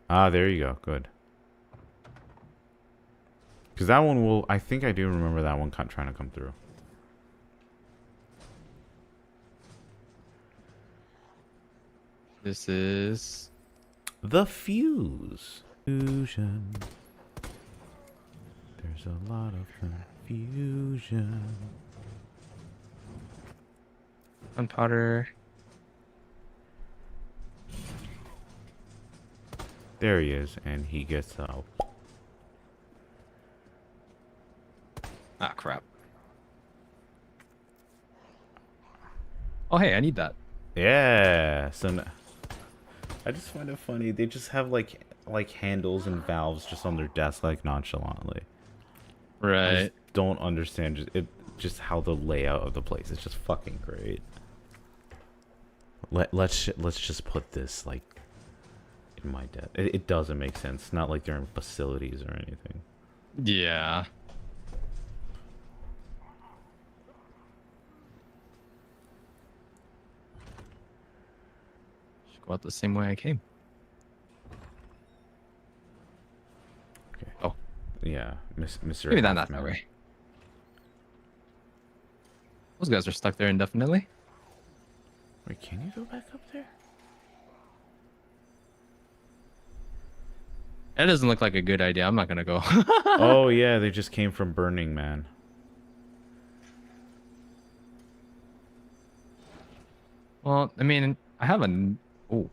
Ah, there you go. Good. Because that one will... I think I do remember that one trying to come through. This is... The fuse. Fusion. There's a lot of confusion. Gunpowder. There he is, and he gets out. Ah, crap. Oh, hey, I need that. Yeah. So I just find it funny. They just have like handles and valves just on their desk, like nonchalantly. I Right. just don't understand just how the layout of the place is just fucking great. Let's just put this like in my desk. It doesn't make sense. Not like they're in facilities or anything. Yeah. Should go out the same way I came. Okay. Oh. Yeah, Mr. Maybe not Halfman. that way. Those guys are stuck there indefinitely. Wait, can you go back up there? That doesn't look like a good idea. I'm not gonna go. Oh yeah, they just came from Burning Man. Well, I mean, I have a. Oh,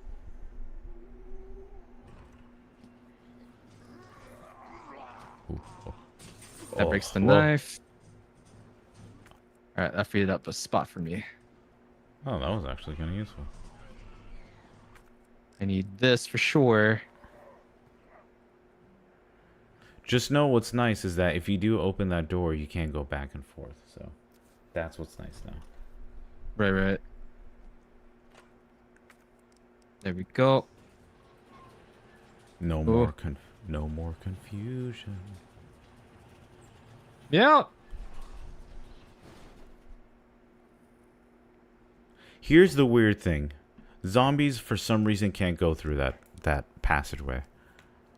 Ooh, oh, that oh, breaks the whoa. knife. All right, that freed up a spot for me. Oh, that was actually kind of useful. I need this for sure. Just know what's nice is that if you do open that door, you can't go back and forth. So that's what's nice now. Right, right. There we go. No Ooh. more no more confusion. Yeah. Here's the weird thing. Zombies for some reason can't go through that passageway.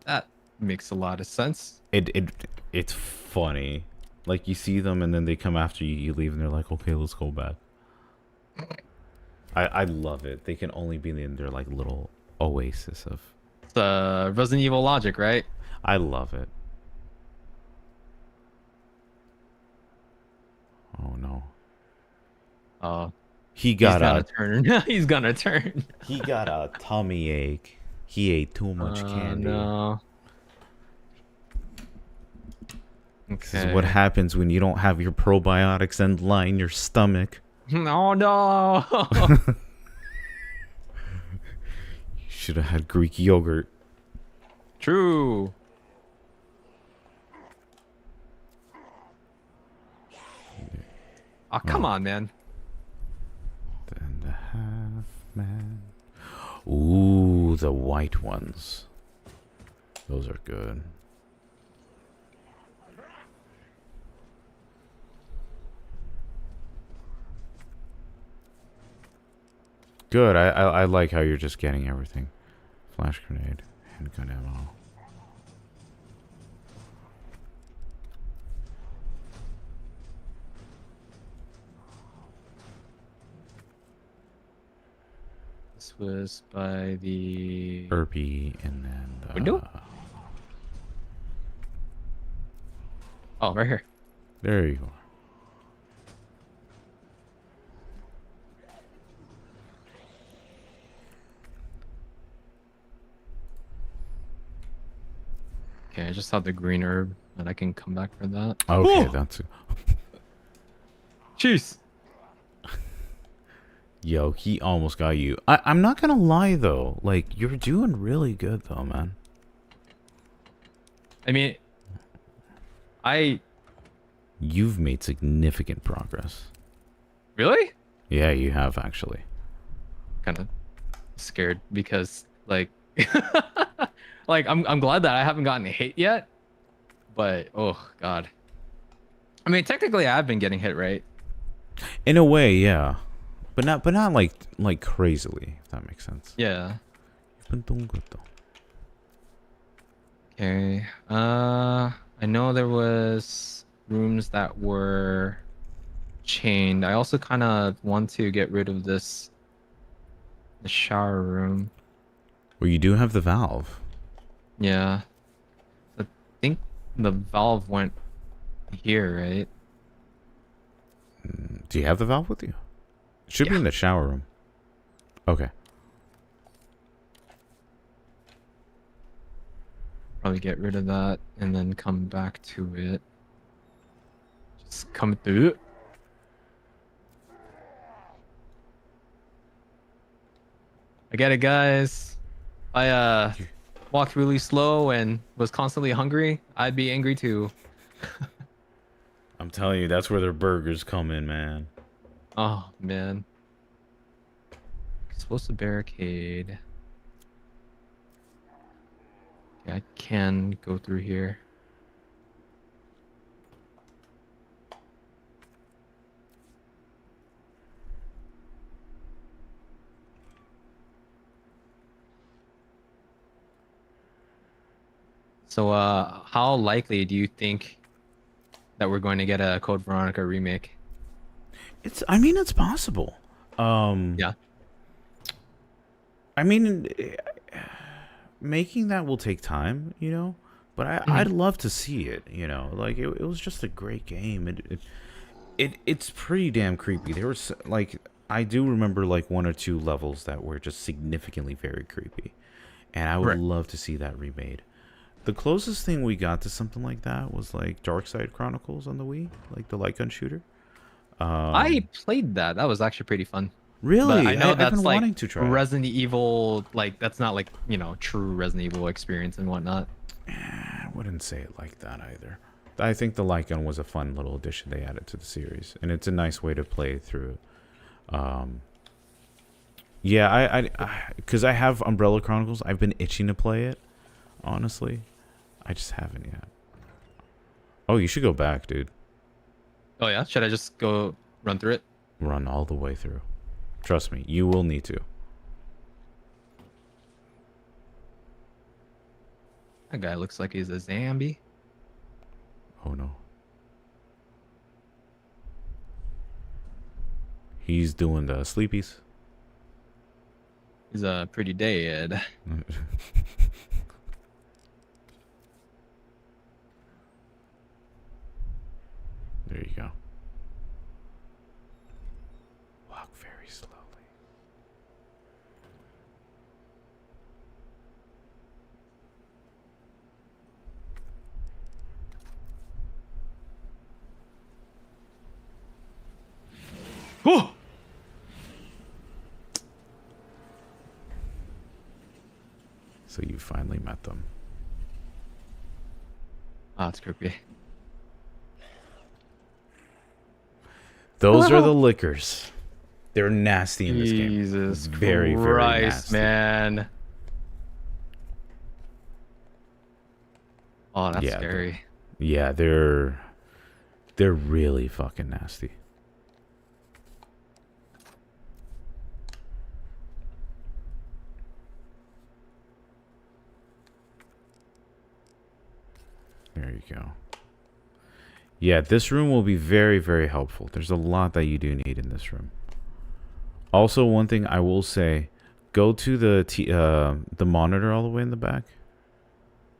That makes a lot of sense. It's funny. Like you see them and then they come after you, you leave and they're like, "Okay, let's go back." I love it. They can only be in their like little oasis of. It's Resident Evil logic, right? I love it. Oh no. Oh, He he's got gonna a turn. He's gonna turn. he got a tummy ache. He ate too much candy. No. This is what Okay. happens when you don't have your probiotics and line your stomach. Oh no. You should have had Greek yogurt. True. Oh, come on, man. And a half man. Ooh, the white ones. Those are good. Good. I like how you're just getting everything. Flash grenade, handgun ammo. This was by the Irby and then window. Oh, right here. there you are. Okay, I just have the green herb, and I can come back for that. Okay, Whoa! that's Jeez. yo. He almost got you. I'm not gonna lie though. Like you're doing really good though, man. I mean, You've made significant progress. really Yeah, you have actually. kind of scared because like, like I'm glad that I haven't gotten hit yet, but oh god. I mean, technically, I've been getting hit, right? In a way, yeah, but not like crazily. If that makes sense. Yeah. You've been doing good though. Okay. I know there was rooms that were chained. I also kind of want to get rid of the shower room. Well, you do have the valve. Yeah. I think the valve went here, right? Do you have the valve with you? It should be Yeah. in the shower room. Okay. Probably get rid of that and then come back to it. Just come through it. I get it, guys. I walked really slow and was constantly hungry. I'd be angry too. I'm telling you, that's where their burgers come in, man. Oh man. Supposed to barricade. Yeah, I can go through here. So, how likely do you think that we're going to get a Code Veronica remake? I mean, it's possible. Yeah. I mean, making that will take time, you know. But I'd love to see it, you know. Like it was just a great game. It's pretty damn creepy. There was like I do remember like one or two levels that were just significantly very creepy, and I would Right. love to see that remade. The closest thing we got to something like that was like Darkside Chronicles on the Wii, like the light gun shooter. I Um, played that. That was actually pretty fun. But I really, know I've that's been like wanting to try it. Resident Evil, like that's not like, true Resident Evil experience and whatnot. I wouldn't say it like that either. I think the light gun was a fun little addition they added to the series, and it's a nice way to play through. Um, yeah, because I have Umbrella Chronicles. I've been itching to play it. Honestly, I just haven't yet. Oh, you should go back, dude. Oh yeah, should I just go run through it? Run all the way through. Trust me, you will need to. That guy looks like he's a zombie. Oh no. He's doing the sleepies. He's pretty dead. There you go. Walk very slowly. Oh! So you finally met them. Oh, it's creepy. Those are the lickers. They're nasty in this game. Jesus Very, very Christ, nasty. man. Oh, that's Yeah, scary. Yeah, they're really fucking nasty. There you go. Yeah, this room will be very, very helpful. There's a lot that you do need in this room. Also, one thing I will say, go to the monitor all the way in the back.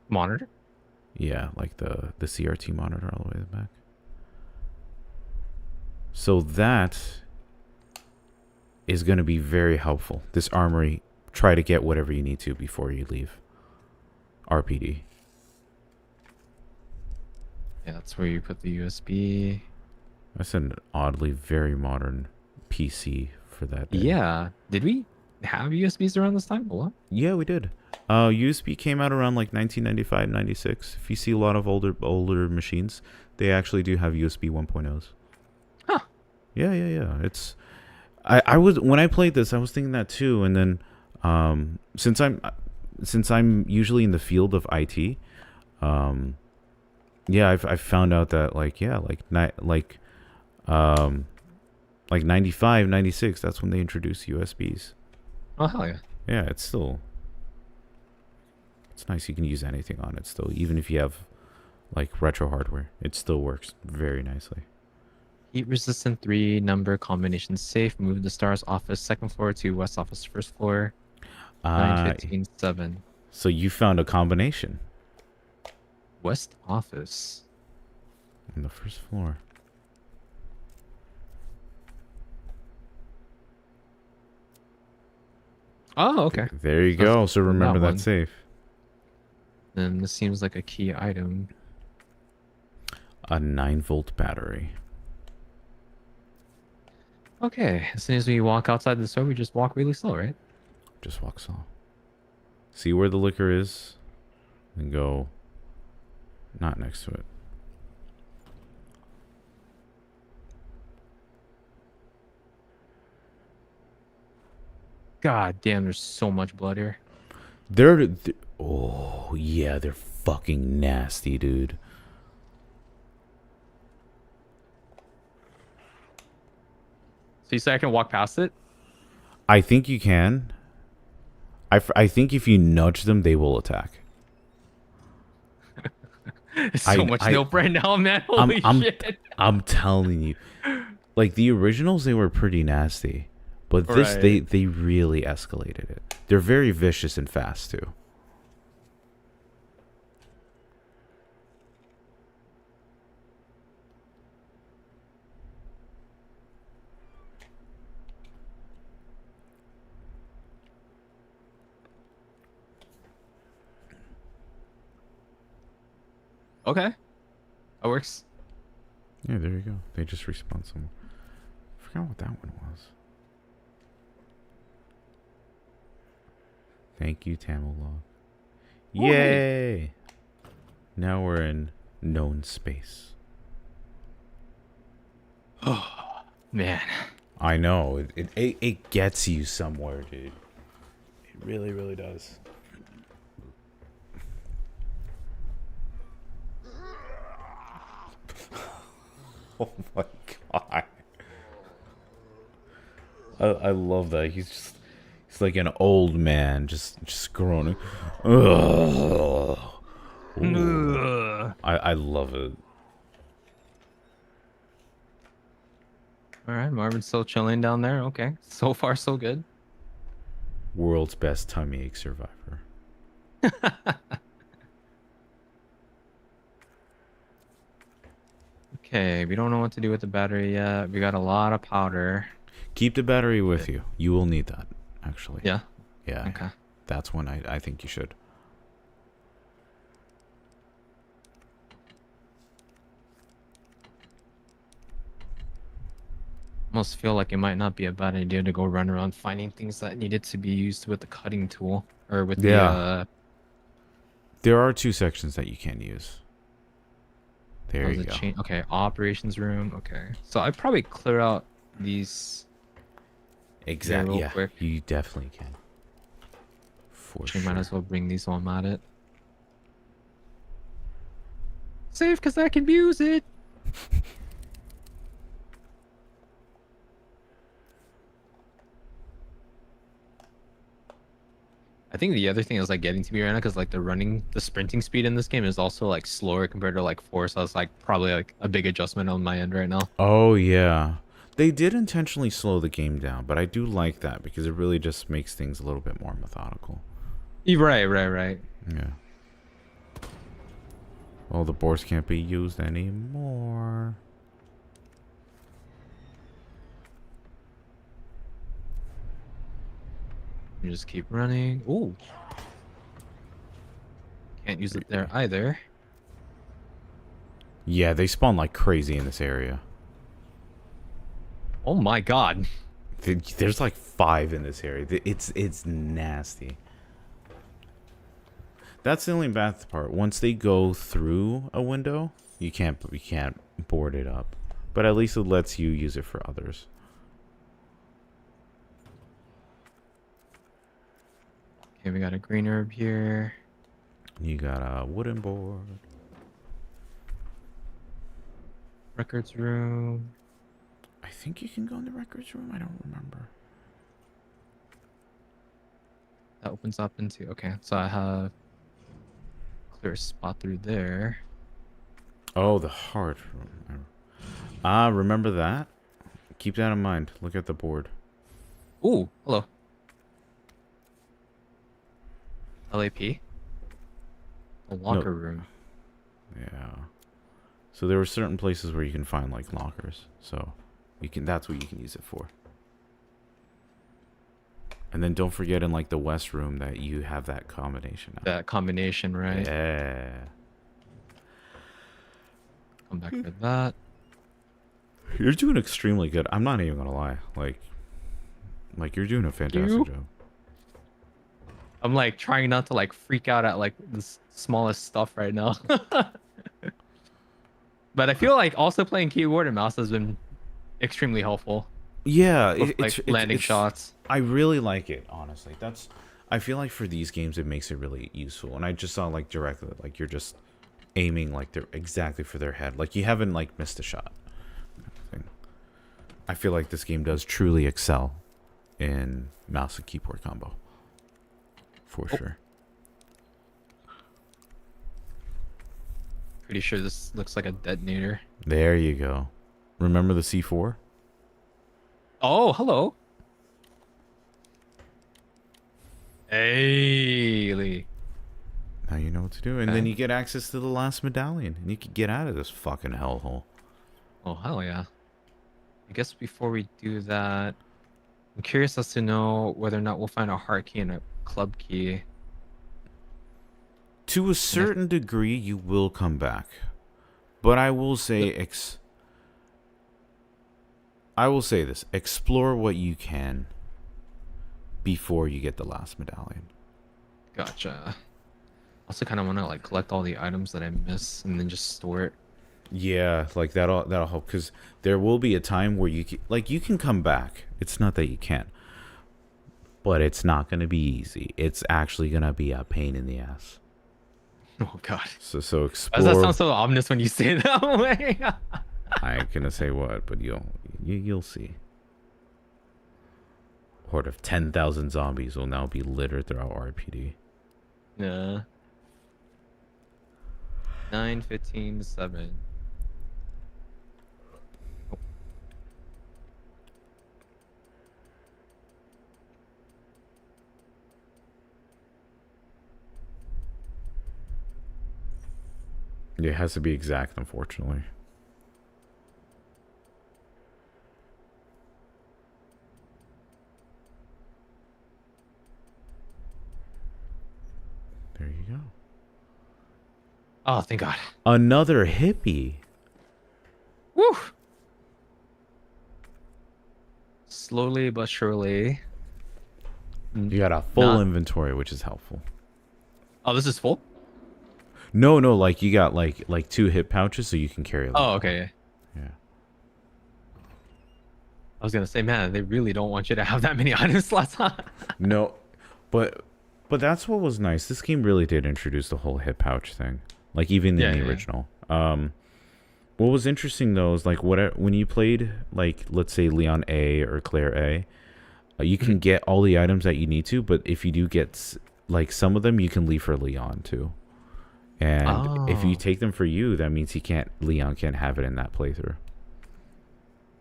Monitor? Yeah, like the CRT monitor all the way in the back. So that is going to be very helpful. This armory, try to get whatever you need to before you leave. RPD. Yeah, that's where you put the USB. That's an oddly very modern PC for that day. Yeah. Did we have USBs around this time? What? Yeah, we did. USB came out around like 1995, 96. If you see a lot of older machines, they actually do have USB 1.0s. Huh. Yeah. It's I was when I played this, I was thinking that too, and then since I'm usually in the field of IT, yeah, I've found out that like 95, 96, that's when they introduced USBs. Oh, hell yeah. Yeah, it's nice. You can use anything on it still, even if you have like retro hardware. It still works very nicely. Heat resistant 3 number combination safe. Move the stars office second floor to west office first floor. 915 7. So you found a combination West office. on the first floor. Oh, okay. There you go. So remember that that one. safe. Then this seems like a key item. A 9-volt battery. Okay, as soon as we walk outside the store, we just walk really slow, right? Just walk slow. See where the liquor is, and go not next to it. God damn, there's so much blood here. Oh yeah, they're fucking nasty, dude. So you say I can walk past it? I think you can. I think if you nudge them, they will attack. It's so much nope right now, man. Holy shit. I'm telling you. Like the originals, they were pretty nasty. But this, they really escalated it. They're very vicious and fast, too. Okay, that works. Yeah, there you go. They just respawn somewhere. I forgot what that one was. Thank you, Tamalog. Oh, hey. Yay! Now we're in known space. Oh, man. I know. It gets you somewhere, dude. It really, really does. Oh my god. I love that. He's like an old man just groaning. Ugh. Ooh. Ugh. I love it. All right, Marvin's still chilling down there. Okay, so far so good. World's best tummy ache survivor. Okay, we don't know what to do with the battery yet. We got a lot of powder. Keep the battery with Yeah. you. You will need that, actually. Yeah. Yeah. Okay. That's when I think you should. Almost feel like it might not be a bad idea to go run around finding things that needed to be used with the cutting tool or with the Yeah. There are 2 sections that you can use. There how's you the go. chain. Okay, operations room. Okay, so I'd probably clear out these here Exactly. real Yeah. quick. You definitely can. For Actually, might sure. as well bring these while I'm at it. Save because I can use it. I think the other thing is like getting to me right now because like the sprinting speed in this game is also like slower compared to like 4, so it's like probably like a big adjustment on my end right now. Oh, yeah. They did intentionally slow the game down, but I do like that because it really just makes things a little bit more methodical. Right. Yeah. Well, the boards can't be used anymore. You just keep running. Ooh, can't use it there either. Yeah, they spawn like crazy in this area. Oh my god. There's like 5 in this area. It's nasty. That's the only bad part. Once they go through a window, you can't board it up. But at least it lets you use it for others. Okay, we got a green herb here. You got a wooden board. Records room. I think you can go in the records room. I don't remember. That opens up into, okay, so I have clear spot through there. Oh, the heart room. Ah, remember that? Keep that in mind. Look at the board. Ooh, hello. LAP. A locker room. Yeah. So there were certain places where you can find like lockers. So you can that's what you can use it for. And then don't forget in like the west room that you have that combination now. That combination, right? Yeah. Come back for that. You're doing extremely good. I'm not even gonna lie. Like you're doing a fantastic job. I'm like trying not to like freak out at like the smallest stuff right now. But I feel like also playing keyboard and mouse has been extremely helpful Yeah, with like landing shots. I really like it, honestly. I feel like for these games it makes it really useful. And I just saw like directly like you're just aiming like they're exactly for their head. Like you haven't like missed a shot. I feel like this game does truly excel in mouse and keyboard combo. For sure. Pretty sure this looks like a detonator. There you go. Remember the C4? Oh, hello. Hey, Lee. Now you know what to do. And then you get access to the last medallion. And you can get out of this fucking hellhole. Oh, hell yeah. I guess before we do that, I'm curious as to know whether or not we'll find a heart key and a club key. To a certain degree, you will come back. But I will say, I will say this: explore what you can before you get the last medallion. Gotcha. Also, kind of want to like collect all the items that I miss and then just store it. Yeah, like that'll help, because there will be a time where you can come back. It's not that you can't, but it's not going to be easy. It's actually going to be a pain in the ass. Oh God. So Why does that explore. sound so ominous when you say it that way? I ain't gonna say what, but you'll see. Horde of 10,000 zombies will now be littered throughout RPD. Yeah. 9:15 7. Yeah, it has to be exact, unfortunately. There you go. Oh, thank God. Another hippie. Woo! Slowly but surely. You got a full inventory, which is helpful. Oh, this is full? No, like you got like 2 hip pouches, so you can carry a lot. Oh, okay. Yeah. I was gonna say, man, they really don't want you to have that many items slots. No, but that's what was nice. This game really did introduce the whole hip pouch thing, like even in the original. What was interesting though is like when you played, like, let's say Leon A or Claire A, you can get all the items that you need to, but if you do get like some of them, you can leave for Leon too. And if you take them for you, that means Leon can't have it in that playthrough.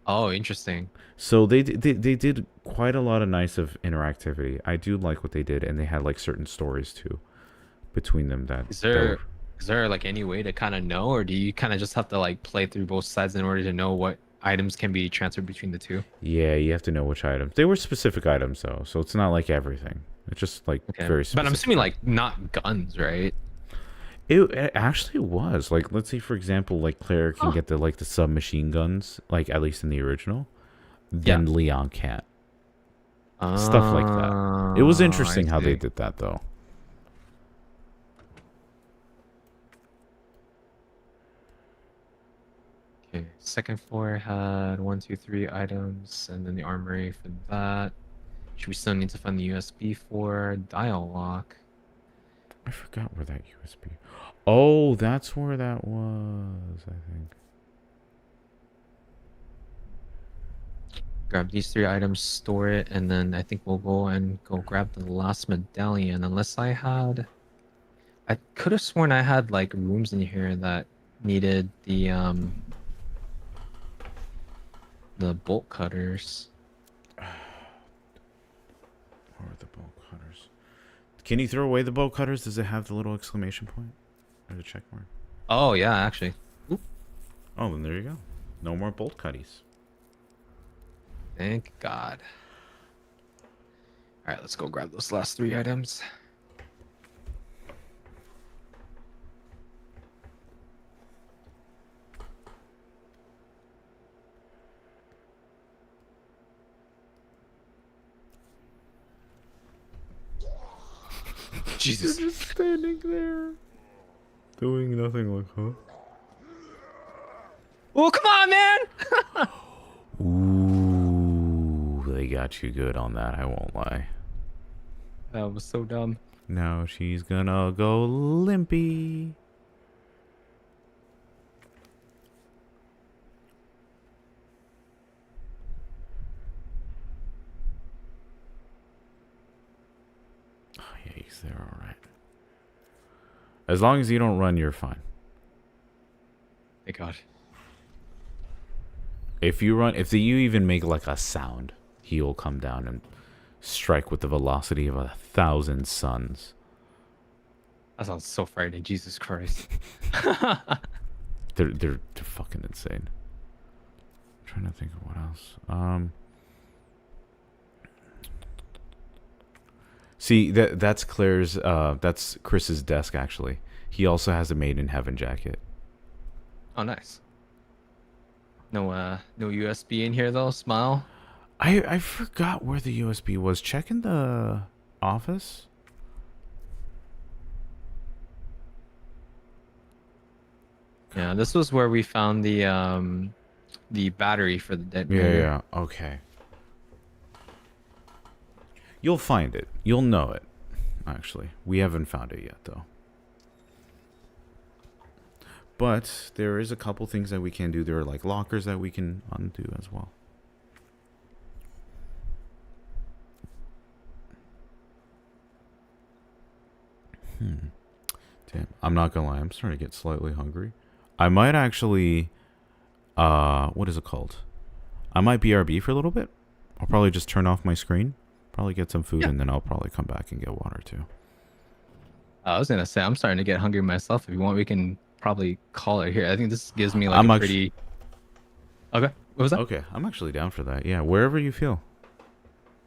Oh, interesting. So they did quite a lot of nice of interactivity. I do like what they did, and they had like certain stories too between them. Is there like any way to kind of know, or do you kind of just have to like play through both sides in order to know what items can be transferred between the two? Yeah, you have to know which items. They were specific items though, so it's not like everything. It's just like very specific. But I'm assuming like not guns, right? It actually was, like, let's say for example, like Claire can get the submachine guns, like at least in the original, then Leon can't. Stuff like that. It was interesting how they did that though. Okay, second floor had 1, 2, 3 items, and then the armory for that. Which we still need to find the USB for dial lock. I forgot where that USB. Oh, that's where that was, I think. Grab these 3 items, store it, and then I think we'll go grab the last medallion. Unless I could have sworn I had like rooms in here that needed the bolt cutters. Where are the bolt cutters? Can you throw away the bolt cutters? Does it have the little exclamation point or the check mark? Oh yeah, actually. Oop. Oh, then there you go. No more bolt cutties. Thank God. All right, let's go grab those last 3 items. Jesus. You're just standing there, doing nothing, like, huh? Oh, come on, man! Ooh, they got you good on that, I won't lie. That was so dumb. Now she's gonna go limpy. Oh, yeah, he's there, alright. As long as you don't run, you're fine. Thank God. If you even make like a sound, he will come down and strike with the velocity of 1,000 suns. That sounds so frightening. Jesus Christ. They're fucking insane. I'm trying to think of what else. See, that's Claire's. That's Chris's desk actually. He also has a Made in Heaven jacket. Oh, nice. No USB in here though. Smile. I forgot where the USB was. Check in the office. Yeah, this was where we found the battery for the detonator. Yeah. Okay. You'll find it. You'll know it. Actually, we haven't found it yet though. But there is a couple things that we can do. There are like lockers that we can undo as well. Damn, I'm not gonna lie. I'm starting to get slightly hungry. I might actually, what is it called? I might BRB for a little bit. I'll probably just turn off my screen, probably get some food, and then I'll probably come back and get water too. I was gonna say I'm starting to get hungry myself. If you want, we can probably call it here. I think this gives me like pretty. Okay, what was that? Okay, I'm actually down for that. Yeah, wherever you feel.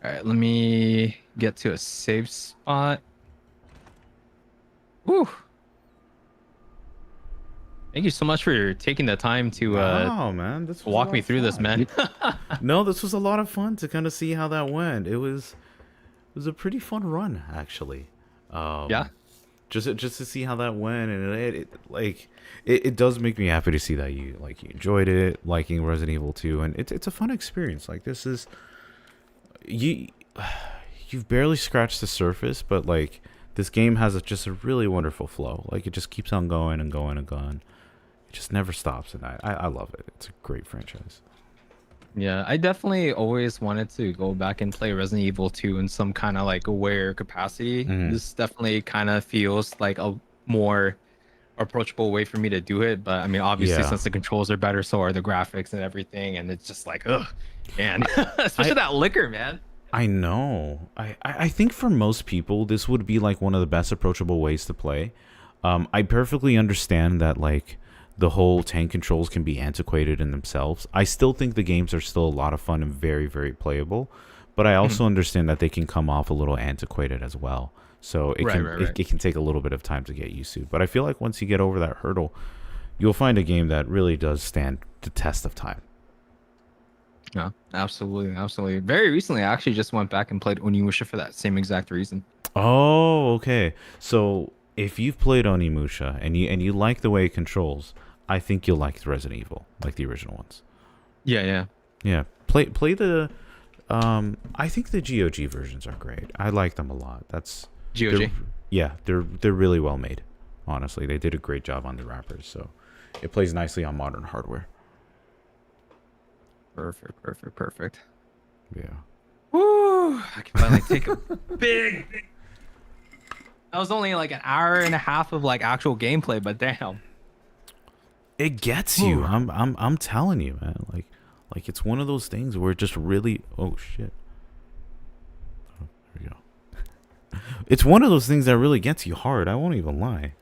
All right, let me get to a safe spot. Whew. Thank you so much for taking the time to man, this was walk me through this, man. No, this was a lot of fun to kind of see how that went. It was a pretty fun run actually. Yeah. Just to see how that went, and it does make me happy to see that you enjoyed it, liking Resident Evil 2, and it's a fun experience. Like this is you've barely scratched the surface, but like this game has just a really wonderful flow. Like it just keeps on going and going and going. It just never stops, and I love it. It's a great franchise. Yeah, I definitely always wanted to go back and play Resident Evil 2 in some kind of like aware capacity. This definitely kind of feels like a more approachable way for me to do it. But I mean, obviously, since the controls are better, so are the graphics and everything. And it's just like, ugh, man, especially that liquor, man. I know. I think for most people, this would be like one of the best approachable ways to play. I perfectly understand that like the whole tank controls can be antiquated in themselves. I still think the games are still a lot of fun and very, very playable, but I also understand that they can come off a little antiquated as well. So it can take a little bit of time to get used to. But I feel like once you get over that hurdle, you'll find a game that really does stand the test of time. Yeah, absolutely, absolutely. Very recently, I actually just went back and played Onimusha for that same exact reason. Oh, okay. So if you've played Onimusha and you like the way it controls, I think you'll like the Resident Evil, like the original ones. Yeah. Play the I think the GOG versions are great. I like them a lot. That's GOG. They're really well made. Honestly, they did a great job on the wrappers, so it plays nicely on modern hardware. Perfect. Yeah. Woo! I can finally take a big. That was only like an hour and a half of like actual gameplay, but damn. It gets you. I'm telling you, man. Like it's one of those things where it just really. Oh shit. Oh, there we go. It's one of those things that really gets you hard. I won't even lie.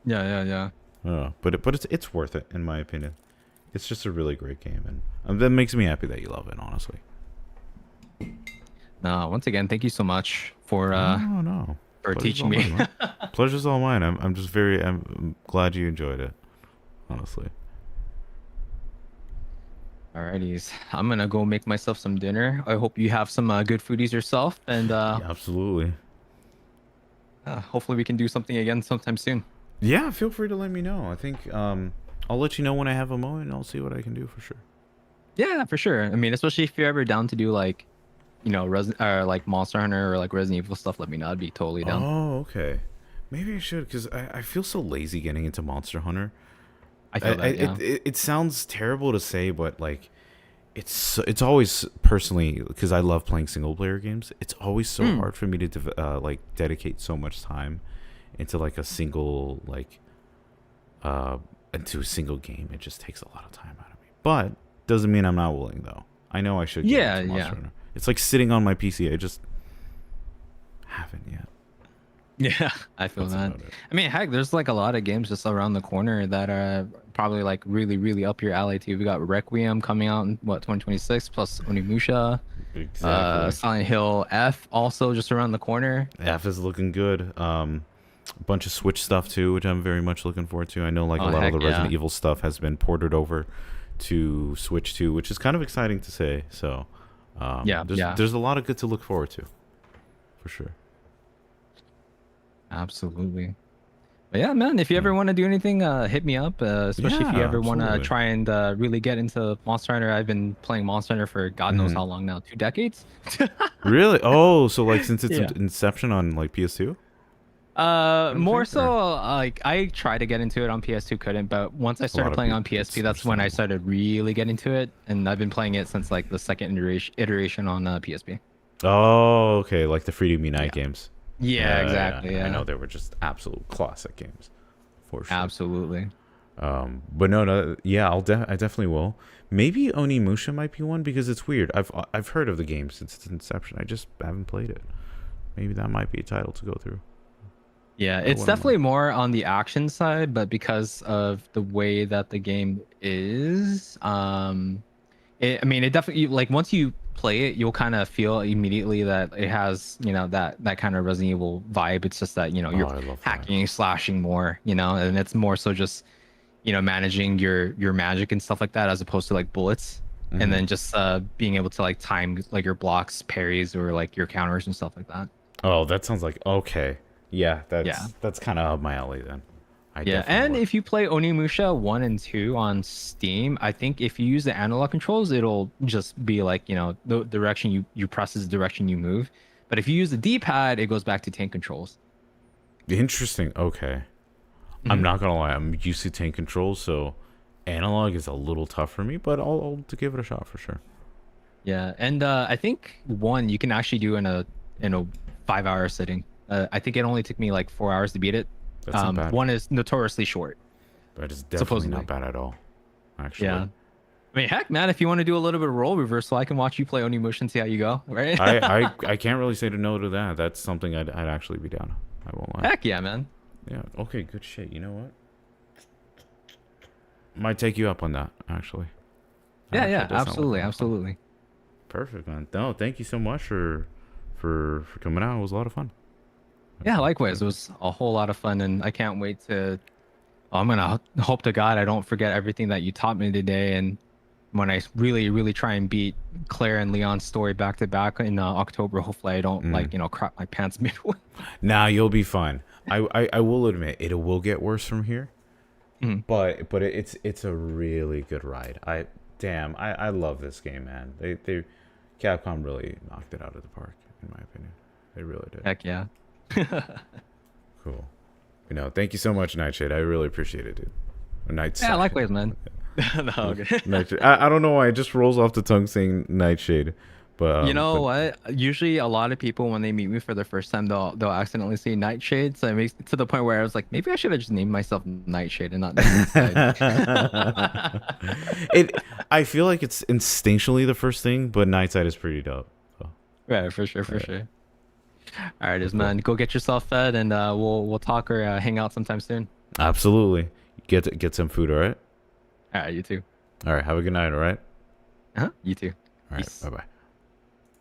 Yeah. But it's worth it in my opinion. It's just a really great game, and that makes me happy that you love it. Honestly. No, once again, thank you so much for for Pleasure's teaching me. Mine, Pleasure's all mine. I'm glad you enjoyed it. Honestly. Alrighties, I'm gonna go make myself some dinner. I hope you have some good foodies yourself, and Yeah, absolutely. hopefully we can do something again sometime soon. Yeah, feel free to let me know. I think I'll let you know when I have a moment, and I'll see what I can do for sure. Yeah, for sure. I mean, especially if you're ever down to do like, like Monster Hunter or like Resident Evil stuff, let me know. I'd be totally down. Oh, okay. Maybe I should, because I feel so lazy getting into Monster Hunter. I feel that, yeah. It sounds terrible to say, but like it's always, personally, because I love playing single player games, it's always so hard for me to like dedicate so much time into like a single into a single game. It just takes a lot of time out of me, but doesn't mean I'm not willing though. I know I should get into Monster Hunter. It's like sitting on my PC. I just haven't yet. Yeah, I feel That's that. about it. I mean, heck, there's like a lot of games just around the corner that are probably like really, really up your alley too. We got Requiem coming out in what 2026 plus Onimusha, Exactly. Silent Hill F also just around the corner. F is looking good. A bunch of Switch stuff too, which I'm very much looking forward to. I know like a Oh lot of heck the Resident yeah, Evil stuff has been ported over to Switch too, which is kind of exciting to say. So yeah, yeah, there's a lot of good to look forward to, for sure. absolutely. But yeah, man, if you Yeah, ever want to do anything, hit me up. Especially if you yeah, ever want to absolutely. try and really get into Monster Hunter. I've been playing Monster Hunter for God knows Hmm. how long now, 2 decades. Really? Oh, so like since its Yeah. inception on like PS2, kind of More thing, or so like I tried to get into it on PS2, couldn't, but once I a lot started of playing people. on PSP, It's that's when I understandable. started really getting into it, and I've been playing it since like the second iteration on PSP. Oh, okay, like the Freedom Unite Yeah. games. Yeah, Yeah, yeah, exactly. yeah. I Yeah. know they were just absolute classic games, for sure. Absolutely. But no, no, yeah, I definitely will. Maybe Onimusha might be one because it's weird. I've heard of the game since its inception. I just haven't played it. Maybe that might be a title to go through. Yeah, I it's wouldn't mind. definitely more on the action side, but because of the way that the game is, I mean, it definitely like once you play it, you'll kind of feel immediately that it has, that kind of Resident Evil vibe. It's just that, Oh, you're I love that. hacking, slashing more, and it's more so just, managing your magic and stuff like that as opposed to like bullets. And Hmm. then just being able to like time like your blocks, parries, or like your counters and stuff like that. Oh, that sounds like okay. Yeah, Yeah. that's kind of up my alley then. I Yeah, definitely and would. if you play Onimusha 1 and 2 on Steam, I think if you use the analog controls, it'll just be like, the direction you press is the direction you move. But if you use the D-pad, it goes back to tank controls. Interesting. Okay. I'm Hmm. not gonna lie. I'm used to tank controls, so analog is a little tough for me. But I'll to give it a shot for sure. Yeah, and I think 1 you can actually do in a 5 hour sitting. I think it only took me like 4 hours to beat it. That's not bad. 1 is notoriously short, That is definitely not supposedly. bad at all. Actually, Yeah. I mean, heck, man, if you want to do a little bit of role reversal, I can watch you play Onimusha and see how you go, right? I can't really say no to that. That's something I'd actually be down. I won't lie. Heck yeah, man. Yeah. Okay. Good shit. You know what? Might take you up on that. Actually, that Yeah, actually yeah, does sound like a absolutely, lot of fun. absolutely. Perfect, man. No, thank you so much for coming out. It was a lot of fun. Yeah, Actually, likewise. yeah. It was a whole lot of fun, and I can't wait to. I'm gonna hope to God I don't forget everything that you taught me today, and when I really, really try and beat Claire and Leon's story back to back in October, hopefully I don't Mm. like crap my pants midway. Now you'll be fine. I will admit it will get worse from here, Mhm. but it's a really good ride. I love this game, man. They Capcom really knocked it out of the park, in my opinion. They really did. Heck yeah. Cool. Thank you so much, Nightshade. I really appreciate it, dude. Or Yeah, Nightside. likewise, man. No, okay. Nightshade. I don't know why it just rolls off the tongue saying Nightshade, You know but what? Usually, a lot of people when they meet me for the first time, they'll accidentally say Nightshade. So it makes it to the point where I was like, maybe I should have just named myself Nightshade and not Nightside. it. I feel like it's instinctually the first thing, but Nightside is pretty dope. So, Right, for sure, for yeah, sure. All right, is cool. man. Go get yourself fed, and we'll talk or hang out sometime soon. Absolutely. Get some food. All right. All right, you too. All right. Have a good night. All right. Uh-huh. You too. All right. Peace. Bye bye.